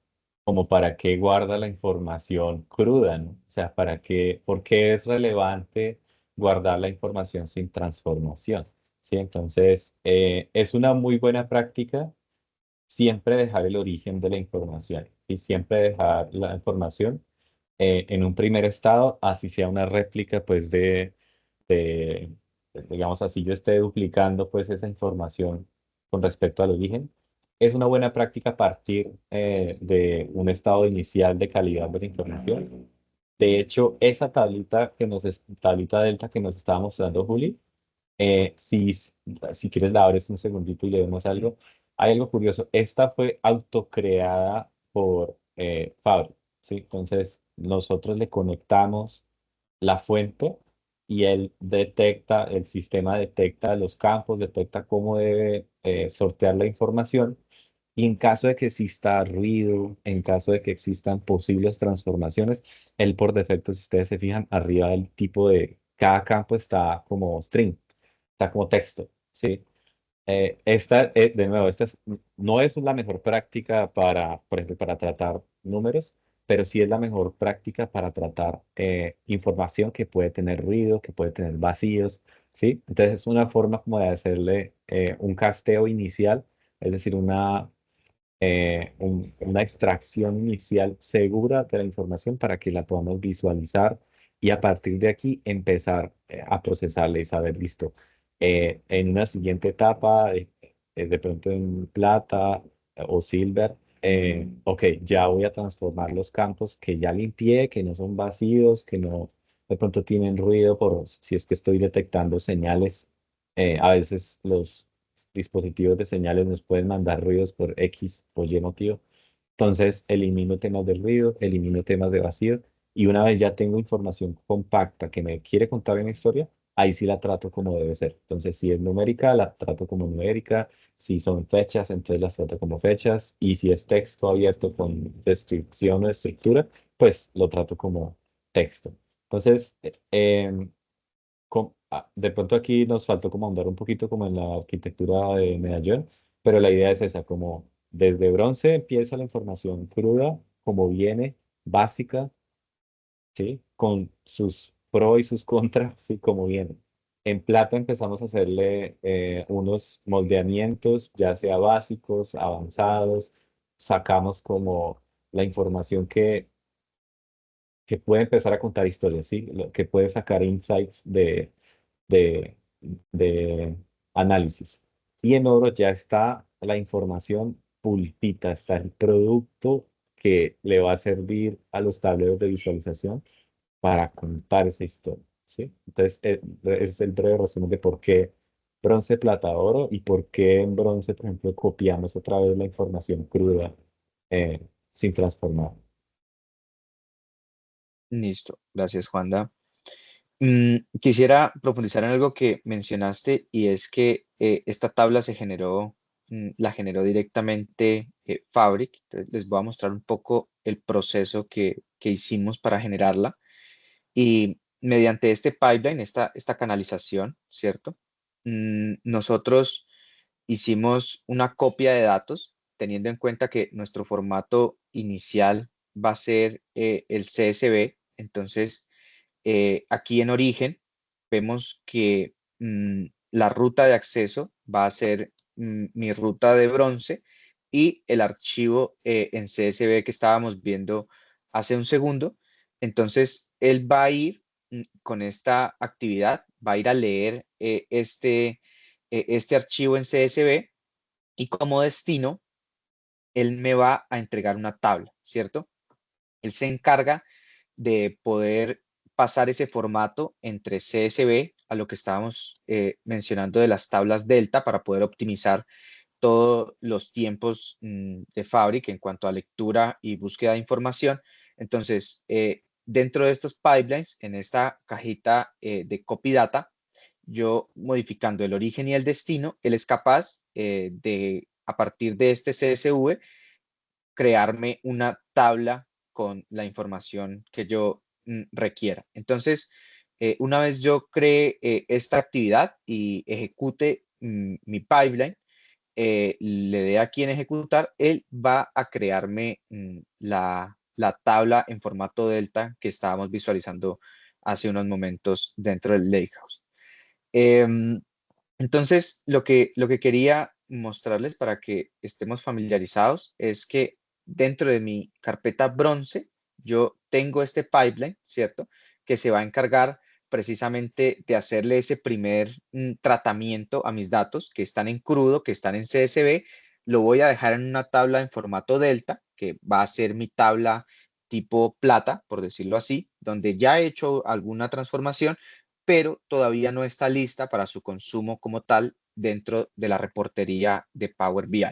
como para qué guarda la información cruda, ¿no? O sea, para qué, ¿por qué es relevante guardar la información sin transformación? ¿Sí? Entonces, es una muy buena práctica siempre dejar el origen de la información y siempre dejar la información en un primer estado, así sea una réplica, pues, de, digamos así, yo esté duplicando, pues, esa información con respecto al origen. Es una buena práctica partir de un estado inicial de calidad de la información. De hecho, esa tablita delta que nos estaba mostrando Juli, si quieres la abres un segundito y le vemos algo. Hay algo curioso. Esta fue autocreada por Fabri, ¿sí? Entonces, nosotros le conectamos la fuente y él detecta, el sistema detecta los campos, detecta cómo debe sortear la información. Y en caso de que exista ruido, en caso de que existan posibles transformaciones, él por defecto, si ustedes se fijan, arriba del tipo de cada campo está como string, está como texto, ¿sí? De nuevo, no es la mejor práctica para, por ejemplo, para tratar números, pero sí es la mejor práctica para tratar información que puede tener ruido, que puede tener vacíos, ¿sí? Entonces es una forma como de hacerle un casteo inicial, es decir, una extracción inicial segura de la información para que la podamos visualizar y a partir de aquí empezar a procesarla y saber, listo, en una siguiente etapa, de pronto en plata o silver, ok, ya voy a transformar los campos que ya limpié, que no son vacíos, que no de pronto tienen ruido por si es que estoy detectando señales. A veces los dispositivos de señales nos pueden mandar ruidos por X o Y motivo. Entonces, elimino temas de ruido, elimino temas de vacío y una vez ya tengo información compacta que me quiere contar una historia, ahí sí la trato como debe ser. Entonces, si es numérica, la trato como numérica. Si son fechas, entonces las trato como fechas. Y si es texto abierto con descripción o estructura, pues lo trato como texto. Entonces, de pronto aquí nos faltó como andar un poquito como en la arquitectura de medallón, pero la idea es esa, como desde bronce empieza la información cruda, como viene, básica, ¿sí? Con sus pros y sus contras, ¿sí? Como viene. En plata empezamos a hacerle unos moldeamientos, ya sea básicos, avanzados, sacamos como la información que puede empezar a contar historias, ¿sí? Que puede sacar insights de, de análisis. Y en oro ya está la información pulpita, está el producto que le va a servir a los tableros de visualización para contar esa historia, ¿sí? Entonces, ese es el breve resumen de por qué bronce, plata, oro y por qué en bronce, por ejemplo, copiamos otra vez la información cruda eh, sin transformar. Listo. Gracias, Juanda. Quisiera profundizar en algo que mencionaste y es que esta tabla la generó directamente Fabric. Entonces, les voy a mostrar un poco el proceso que hicimos para generarla y mediante este pipeline, esta canalización, ¿cierto? Nosotros hicimos una copia de datos teniendo en cuenta que nuestro formato inicial va a ser el CSV. Entonces, aquí en origen vemos que la ruta de acceso va a ser mi ruta de bronce y el archivo en CSV que estábamos viendo hace un segundo. Entonces, él va a ir con esta actividad, va a ir a leer este archivo en CSV y como destino, él me va a entregar una tabla, ¿cierto? Él se encarga de poder pasar ese formato entre CSV a lo que estábamos mencionando de las tablas Delta para poder optimizar todos los tiempos de Fabric en cuanto a lectura y búsqueda de información. Entonces, dentro de estos pipelines, en esta cajita de copy data, yo modificando el origen y el destino, él es capaz de, a partir de este CSV, crearme una tabla con la información que yo requiera. Entonces, una vez yo cree esta actividad y ejecute mi pipeline, le dé aquí en ejecutar, él va a crearme la tabla en formato delta que estábamos visualizando hace unos momentos dentro del Lakehouse. Entonces, lo que quería mostrarles para que estemos familiarizados es que dentro de mi carpeta bronce, yo tengo este pipeline, ¿cierto? Que se va a encargar precisamente de hacerle ese primer tratamiento a mis datos que están en crudo, que están en CSV. Lo voy a dejar en una tabla en formato delta, que va a ser mi tabla tipo plata, por decirlo así, donde ya he hecho alguna transformación, pero todavía no está lista para su consumo como tal dentro de la reportería de Power BI.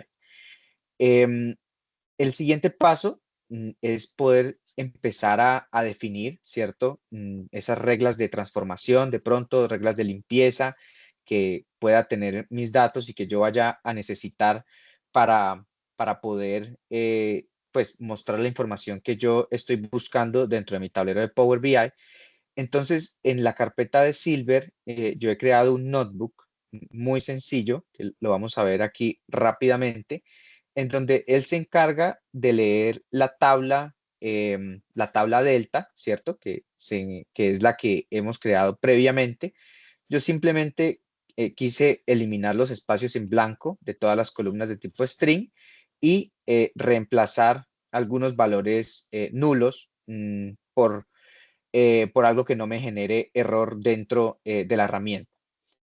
El siguiente paso es poder empezar a definir, ¿cierto? Esas reglas de transformación, de pronto reglas de limpieza que pueda tener mis datos y que yo vaya a necesitar para poder pues mostrar la información que yo estoy buscando dentro de mi tablero de Power BI. Entonces, en la carpeta de Silver, yo he creado un notebook muy sencillo, que lo vamos a ver aquí rápidamente, en donde él se encarga de leer la tabla delta, ¿cierto? Que es la que hemos creado previamente. Yo simplemente quise eliminar los espacios en blanco de todas las columnas de tipo string y reemplazar algunos valores nulos por algo que no me genere error dentro de la herramienta.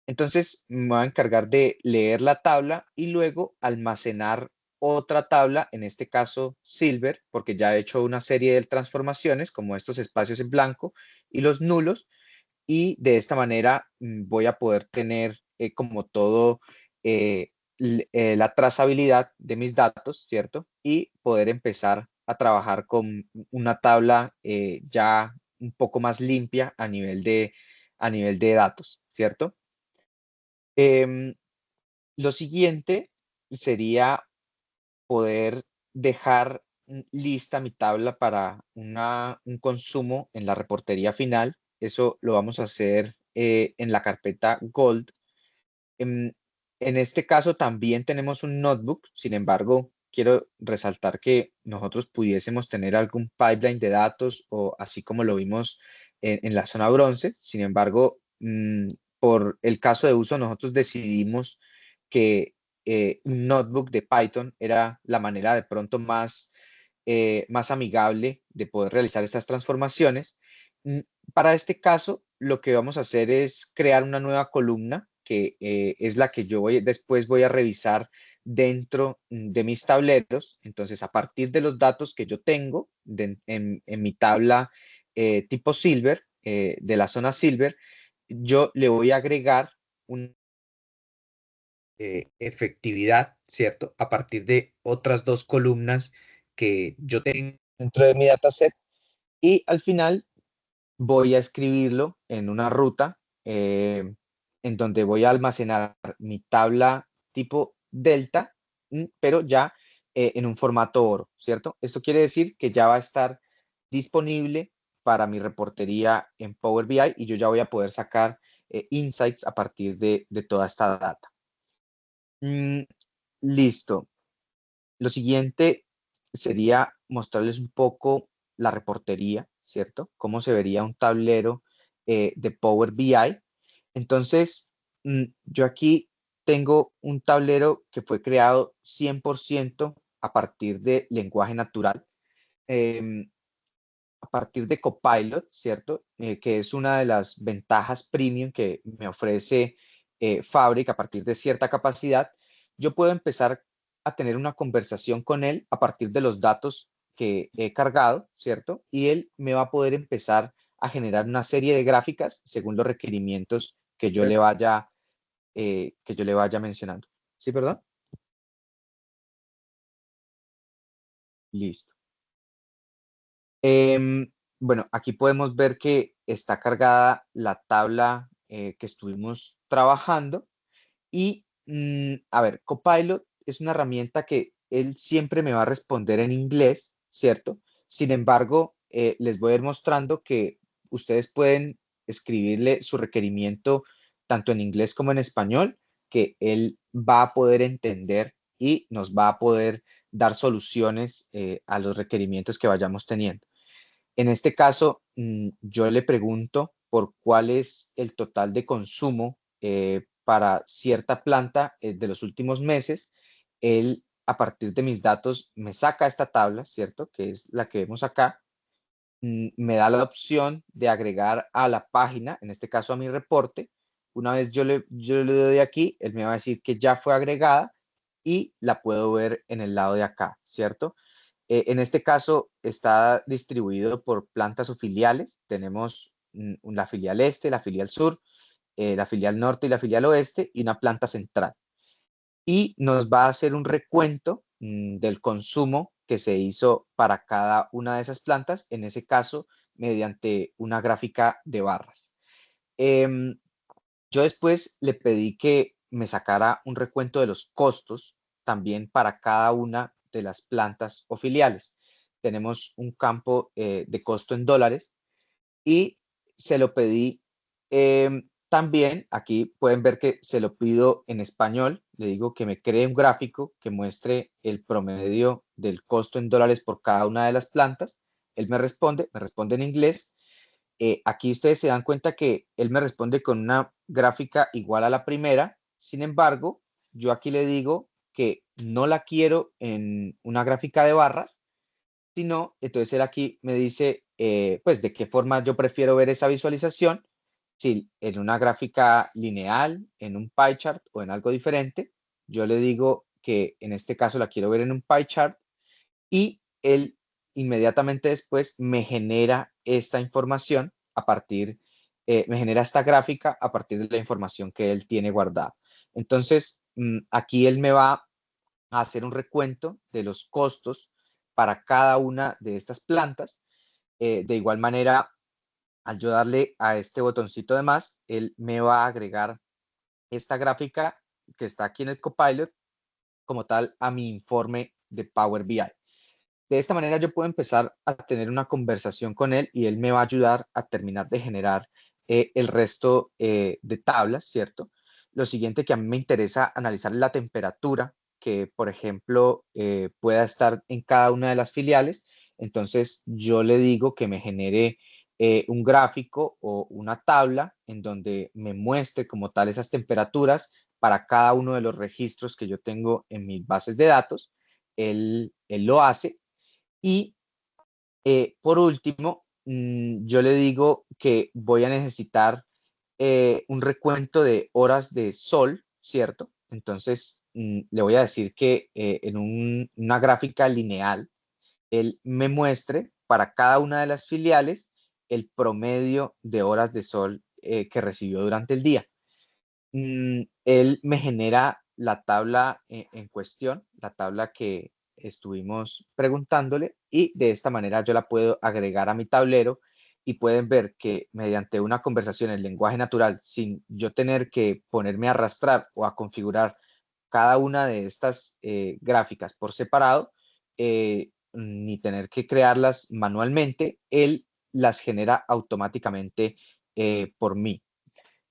Entonces me voy a encargar de leer la tabla y luego almacenar otra tabla, en este caso Silver, porque ya he hecho una serie de transformaciones como estos espacios en blanco y los nulos, y de esta manera voy a poder tener como todo la trazabilidad de mis datos, ¿cierto? Y poder empezar a trabajar con una tabla ya un poco más limpia a nivel de datos, ¿cierto? Em, lo siguiente sería poder dejar lista mi tabla para un consumo en la reportería final. Eso lo vamos a hacer en la carpeta Gold. En, en este caso también tenemos un notebook, sin embargo, quiero resaltar que nosotros pudiésemos tener algún pipeline de datos o así como lo vimos en la zona bronce. Sin embargo, por el caso de uso, nosotros decidimos que un notebook de Python era la manera de pronto más amigable de poder realizar estas transformaciones. Mm, Para este caso, lo que vamos a hacer es crear una nueva columna que es la que yo después voy a revisar dentro de mis tableros. Entonces, a partir de los datos que yo tengo en mi tabla tipo Silver, de la zona Silver, yo le voy a agregar una efectividad, ¿cierto? A partir de otras dos columnas que yo tengo dentro de mi dataset, y al final voy a escribirlo en una ruta en donde voy a almacenar mi tabla tipo delta, pero ya en un formato oro, ¿cierto? Esto quiere decir que ya va a estar disponible para mi reportería en Power BI y yo ya voy a poder sacar insights a partir de toda esta data. Mm, Listo. Lo siguiente sería mostrarles un poco la reportería, ¿cierto? Cómo se vería un tablero de Power BI. Entonces, yo aquí tengo un tablero que fue creado 100% a partir de lenguaje natural, em, a partir de Copilot, ¿cierto? Que es una de las ventajas premium que me ofrece Fabric a partir de cierta capacidad. Yo puedo empezar a tener una conversación con él a partir de los datos que he cargado, ¿cierto? Y él me va a poder empezar a generar una serie de gráficas según los requerimientos que yo le vaya mencionando. ¿Sí, perdón? Listo. Bueno, aquí podemos ver que está cargada la tabla que estuvimos trabajando. Y, a ver, Copilot es una herramienta que él siempre me va a responder en inglés, ¿cierto? Sin embargo, les voy a ir mostrando que ustedes pueden escribirle su requerimiento tanto en inglés como en español, que él va a poder entender y nos va a poder dar soluciones a los requerimientos que vayamos teniendo. En este caso, yo le pregunto por cuál es el total de consumo para cierta planta de los últimos meses. Él, a partir de mis datos, me saca esta tabla, ¿cierto? Que es la que vemos acá. Me da la opción de agregar a la página, en este caso a mi reporte. Una vez yo le doy aquí, él me va a decir que ya fue agregada y la puedo ver en el lado de acá, ¿cierto? En este caso está distribuido por plantas o filiales. Tenemos la filial este, la filial sur, la filial norte y la filial oeste y una planta central. Y nos va a hacer un recuento del consumo que se hizo para cada una de esas plantas, en ese caso mediante una gráfica de barras. Em, yo después le pedí que me sacara un recuento de los costos también para cada una de las plantas o filiales. Tenemos un campo de costo en dólares y se lo pedí también. Aquí pueden ver que se lo pido en español. Le digo que me cree un gráfico que muestre el promedio del costo en dólares por cada una de las plantas. Él me responde en inglés. Aquí ustedes se dan cuenta que él me responde con una gráfica igual a la primera. Sin embargo, yo aquí le digo que no la quiero en una gráfica de barras, sino, entonces él aquí me dice, pues, de qué forma yo prefiero ver esa visualización, si en una gráfica lineal, en un pie chart o en algo diferente. Yo le digo que en este caso la quiero ver en un pie chart y él inmediatamente después me genera esta información a partir, me genera esta gráfica a partir de la información que él tiene guardada. Entonces, aquí él me va a hacer un recuento de los costos para cada una de estas plantas. De igual manera, al yo darle a este botoncito de más, él me va a agregar esta gráfica que está aquí en el Copilot como tal a mi informe de Power BI. De esta manera yo puedo empezar a tener una conversación con él y él me va a ayudar a terminar de generar el resto de tablas, ¿cierto? Lo siguiente que a mí me interesa analizar es la temperatura que, por ejemplo, pueda estar en cada una de las filiales. Entonces yo le digo que me genere un gráfico o una tabla en donde me muestre como tal esas temperaturas para cada uno de los registros que yo tengo en mis bases de datos. Él lo hace y por último, yo le digo que voy a necesitar un recuento de horas de sol, ¿cierto? Entonces, le voy a decir que en una gráfica lineal, él me muestre para cada una de las filiales el promedio de horas de sol que recibió durante el día. Él me genera la tabla en cuestión, la tabla que estuvimos preguntándole, y de esta manera yo la puedo agregar a mi tablero y pueden ver que mediante una conversación en lenguaje natural, sin yo tener que ponerme a arrastrar o a configurar cada una de estas gráficas por separado, ni tener que crearlas manualmente, él las genera automáticamente por mí.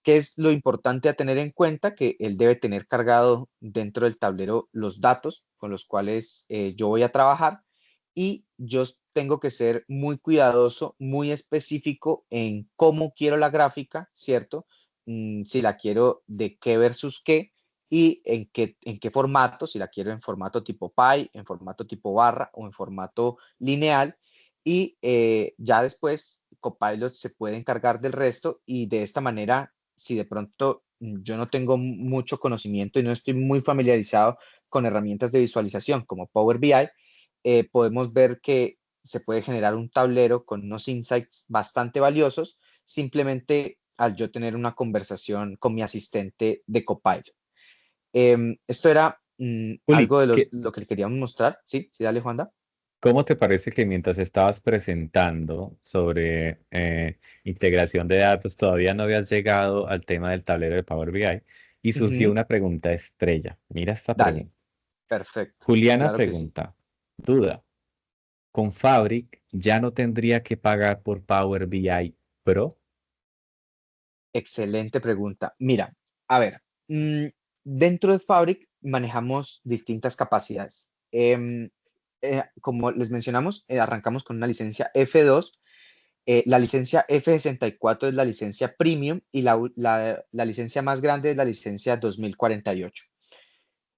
¿Qué es lo importante a tener en cuenta? Que él debe tener cargado dentro del tablero los datos con los cuales yo voy a trabajar, y yo tengo que ser muy cuidadoso, muy específico en cómo quiero la gráfica, ¿cierto? Si la quiero de qué versus qué y en qué formato, si la quiero en formato tipo pie, en formato tipo barra o en formato lineal. Y ya después Copilot se puede encargar del resto, y de esta manera, si de pronto yo no tengo mucho conocimiento y no estoy muy familiarizado con herramientas de visualización como Power BI, podemos ver que se puede generar un tablero con unos insights bastante valiosos simplemente al yo tener una conversación con mi asistente de Copilot. Esto era Juli, algo de lo que le queríamos mostrar. Sí, sí, dale, Juanda. ¿Cómo te parece que mientras estabas presentando sobre integración de datos, todavía no habías llegado al tema del tablero de Power BI y surgió Ujú. una pregunta estrella? Mira esta Dale, pregunta. perfecto. Juliana Claro que sí. pregunta, duda, ¿con Fabric ya no tendría que pagar por Power BI Pro? Excelente pregunta. Mira, a ver, dentro de Fabric manejamos distintas capacidades. Como les mencionamos, arrancamos con una licencia F2. La licencia F64 es la licencia Premium y la licencia más grande es la licencia 2048.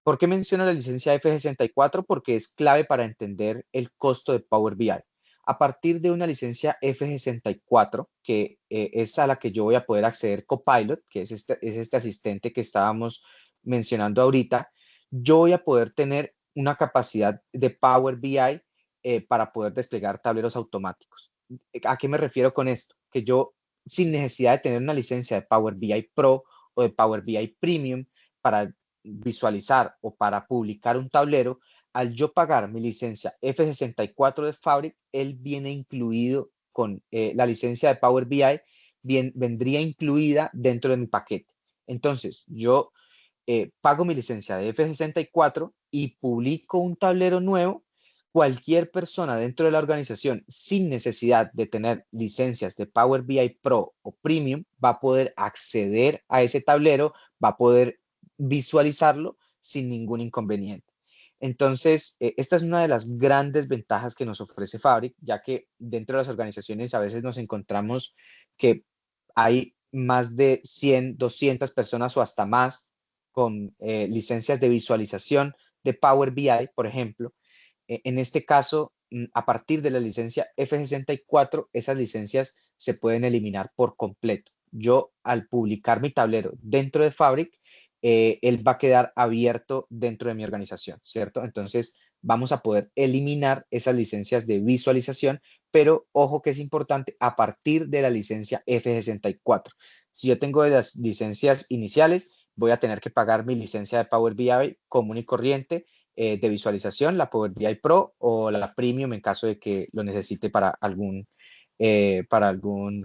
¿Por qué menciono la licencia F64? Porque es clave para entender el costo de Power BI. A partir de una licencia F64, que es a la que yo voy a poder acceder Copilot, que es este asistente que estábamos mencionando ahorita, yo voy a poder tener una capacidad de Power BI para poder desplegar tableros automáticos. ¿A qué me refiero con esto? Que yo, sin necesidad de tener una licencia de Power BI Pro o de Power BI Premium para visualizar o para publicar un tablero, al yo pagar mi licencia F64 de Fabric, él viene incluido con la licencia de Power BI, vendría incluida dentro de mi paquete. Entonces, yo pago mi licencia de F64 y publico un tablero nuevo. Cualquier persona dentro de la organización sin necesidad de tener licencias de Power BI Pro o Premium va a poder acceder a ese tablero, va a poder visualizarlo sin ningún inconveniente. Entonces, esta es una de las grandes ventajas que nos ofrece Fabric, ya que dentro de las organizaciones a veces nos encontramos que hay más de 100, 200 personas o hasta más con licencias de visualización de Power BI, por ejemplo. En este caso, a partir de la licencia F64, esas licencias se pueden eliminar por completo. Yo, al publicar mi tablero dentro de Fabric, él va a quedar abierto dentro de mi organización, ¿cierto? Entonces, vamos a poder eliminar esas licencias de visualización, pero ojo que es importante a partir de la licencia F64. Si yo tengo de las licencias iniciales, voy a tener que pagar mi licencia de Power BI común y corriente de visualización, la Power BI Pro o la Premium en caso de que lo necesite para algún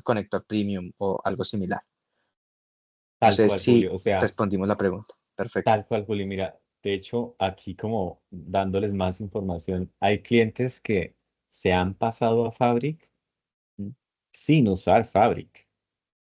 conector Premium o algo similar. No Tal sé cual, si Julio. O sea, respondimos la pregunta. Perfecto. tal cual, Julio. Mira, de hecho, aquí como dándoles más información, hay clientes que se han pasado a Fabric Mm. sin usar Fabric.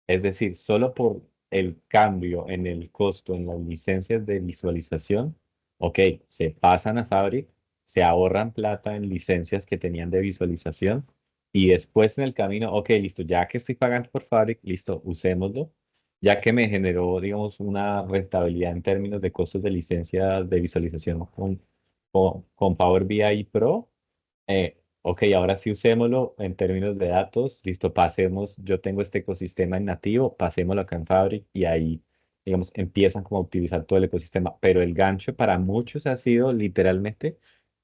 Es decir, solo por el cambio en el costo en las licencias de visualización, ok, se pasan a Fabric, se ahorran plata en licencias que tenían de visualización y después en el camino, ok, listo, ya que estoy pagando por Fabric, listo, usémoslo, ya que me generó, digamos, una rentabilidad en términos de costos de licencia de visualización con Power BI Pro. Ok, ahora sí usémoslo en términos de datos. Listo, pasemos. Yo tengo este ecosistema en nativo, pasémoslo acá en Fabric y ahí, digamos, empiezan como a utilizar todo el ecosistema. Pero el gancho para muchos ha sido literalmente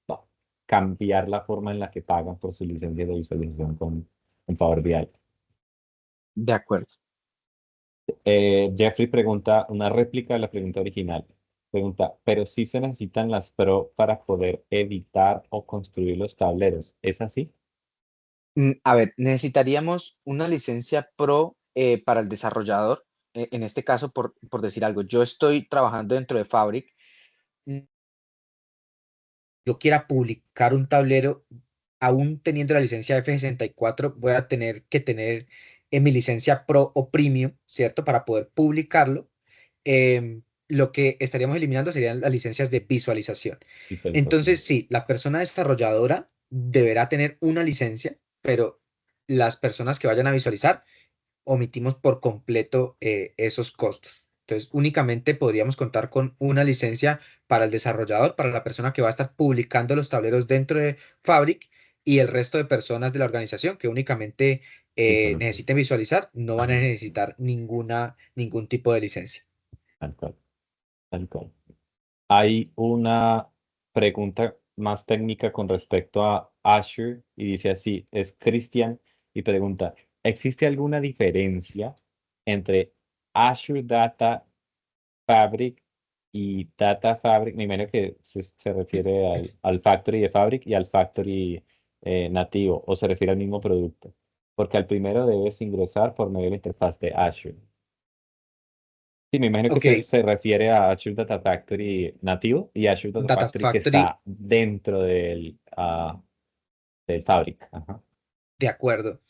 no, cambiar la forma en la que pagan por su licencia de visualización con Power BI. De acuerdo. Jeffrey pregunta, una réplica de la pregunta original. Pregunta, pero sí se necesitan las Pro para poder editar o construir los tableros. ¿Es así? A ver, necesitaríamos una licencia Pro para el desarrollador. En este caso, por decir algo, yo estoy trabajando dentro de Fabric. mm, Yo quiera publicar un tablero, aún teniendo la licencia F64, voy a tener que tener mi licencia Pro o Premium, ¿cierto? Para poder publicarlo. Lo que estaríamos eliminando serían las licencias de visualización. Visualización. Entonces, sí, la persona desarrolladora deberá tener una licencia, pero las personas que vayan a visualizar omitimos por completo esos costos. Entonces, únicamente podríamos contar con una licencia para el desarrollador, para la persona que va a estar publicando los tableros dentro de Fabric y el resto de personas de la organización que únicamente Visualización. necesiten visualizar, no van a Ajá. necesitar ningún tipo de licencia. Tal cual, tal cual. Hay una pregunta más técnica con respecto a Azure y dice así, es Cristian y pregunta, ¿existe alguna diferencia entre Azure Data Fabric y Data Fabric? Me imagino que se refiere al Factory de Fabric y al Factory nativo o se refiere al mismo producto? Porque al primero debes ingresar por medio de la interfaz de Azure. Sí, me imagino que Ok, se refiere a Azure Data Factory nativo y Azure Data Data Factory que Factory, está dentro del Fabric. Ajá. de acuerdo.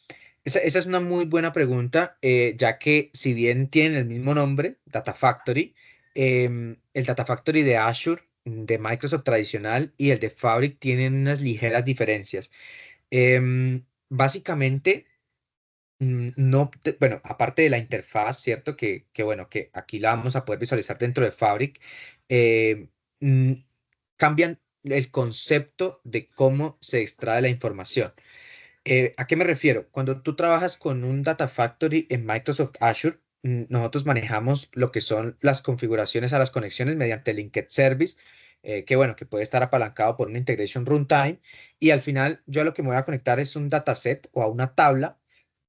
Esa es una muy buena pregunta, ya que si bien tienen el mismo nombre, Data Factory, el Data Factory de Azure, de Microsoft tradicional, y el de Fabric tienen unas ligeras diferencias. Básicamente, no, bueno, aparte de la interfaz, ¿cierto? Bueno, que aquí la vamos a poder visualizar dentro de Fabric, eh, mm, cambian el concepto de cómo se extrae la información. ¿A qué me refiero? Cuando tú trabajas con un Data Factory en Microsoft Azure, nosotros manejamos lo que son las configuraciones a las conexiones mediante Linked Service, que bueno, que puede estar apalancado por una integration runtime. Y al final, yo a lo que me voy a conectar es un dataset o a una tabla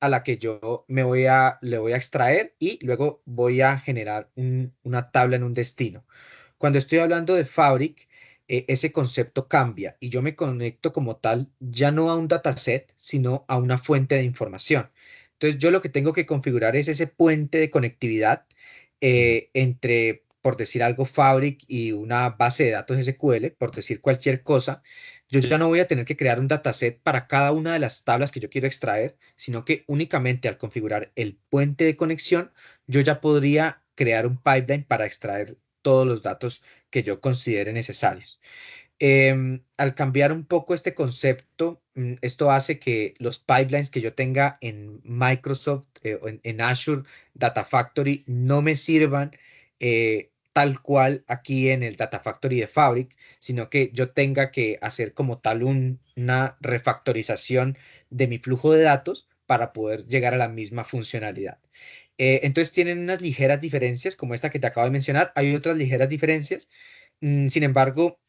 a la que yo le voy a extraer y luego voy a generar una tabla en un destino. Cuando estoy hablando de Fabric, ese concepto cambia y yo me conecto como tal ya no a un dataset, sino a una fuente de información. Entonces yo lo que tengo que configurar es ese puente de conectividad entre, por decir algo, Fabric y una base de datos SQL, por decir cualquier cosa. Yo ya no voy a tener que crear un dataset para cada una de las tablas que yo quiero extraer, sino que únicamente al configurar el puente de conexión, yo ya podría crear un pipeline para extraer todos los datos que yo considere necesarios. Al cambiar un poco este concepto, esto hace que los pipelines que yo tenga en Microsoft o en Azure Data Factory no me sirvan tal cual aquí en el Data Factory de Fabric, sino que yo tenga que hacer como tal una refactorización de mi flujo de datos para poder llegar a la misma funcionalidad. Entonces tienen unas ligeras diferencias, como esta que te acabo de mencionar. Hay otras ligeras diferencias. Sin embargo,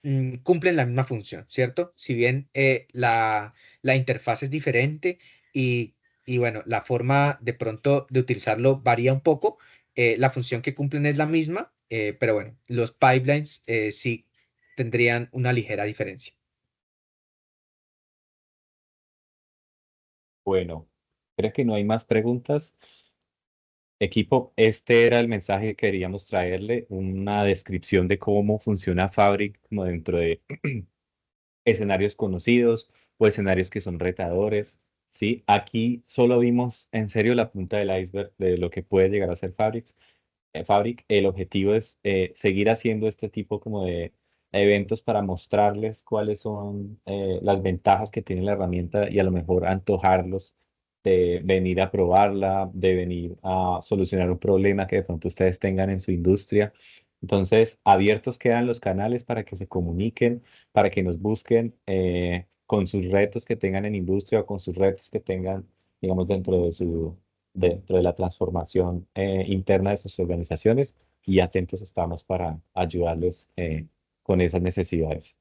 cumplen la misma función, ¿cierto? Si bien la interfaz es diferente y, y bueno, la forma de pronto de utilizarlo varía un poco, la función que cumplen es la misma, pero bueno, los pipelines sí tendrían una ligera diferencia. Bueno, creo que no hay más preguntas. Equipo, este era el mensaje que queríamos traerle, una descripción de cómo funciona Fabric como dentro de escenarios conocidos o escenarios que son retadores, ¿sí? Aquí solo vimos en serio la punta del iceberg de lo que puede llegar a ser Fabric. El objetivo es seguir haciendo este tipo como de eventos para mostrarles cuáles son las ventajas que tiene la herramienta y a lo mejor antojarlos de venir a probarla, de venir a solucionar un problema que de pronto ustedes tengan en su industria. Entonces, abiertos quedan los canales para que se comuniquen, para que nos busquen con sus retos que tengan en industria o con sus retos que tengan, digamos, dentro de la transformación interna de sus organizaciones y atentos estamos para ayudarles con esas necesidades.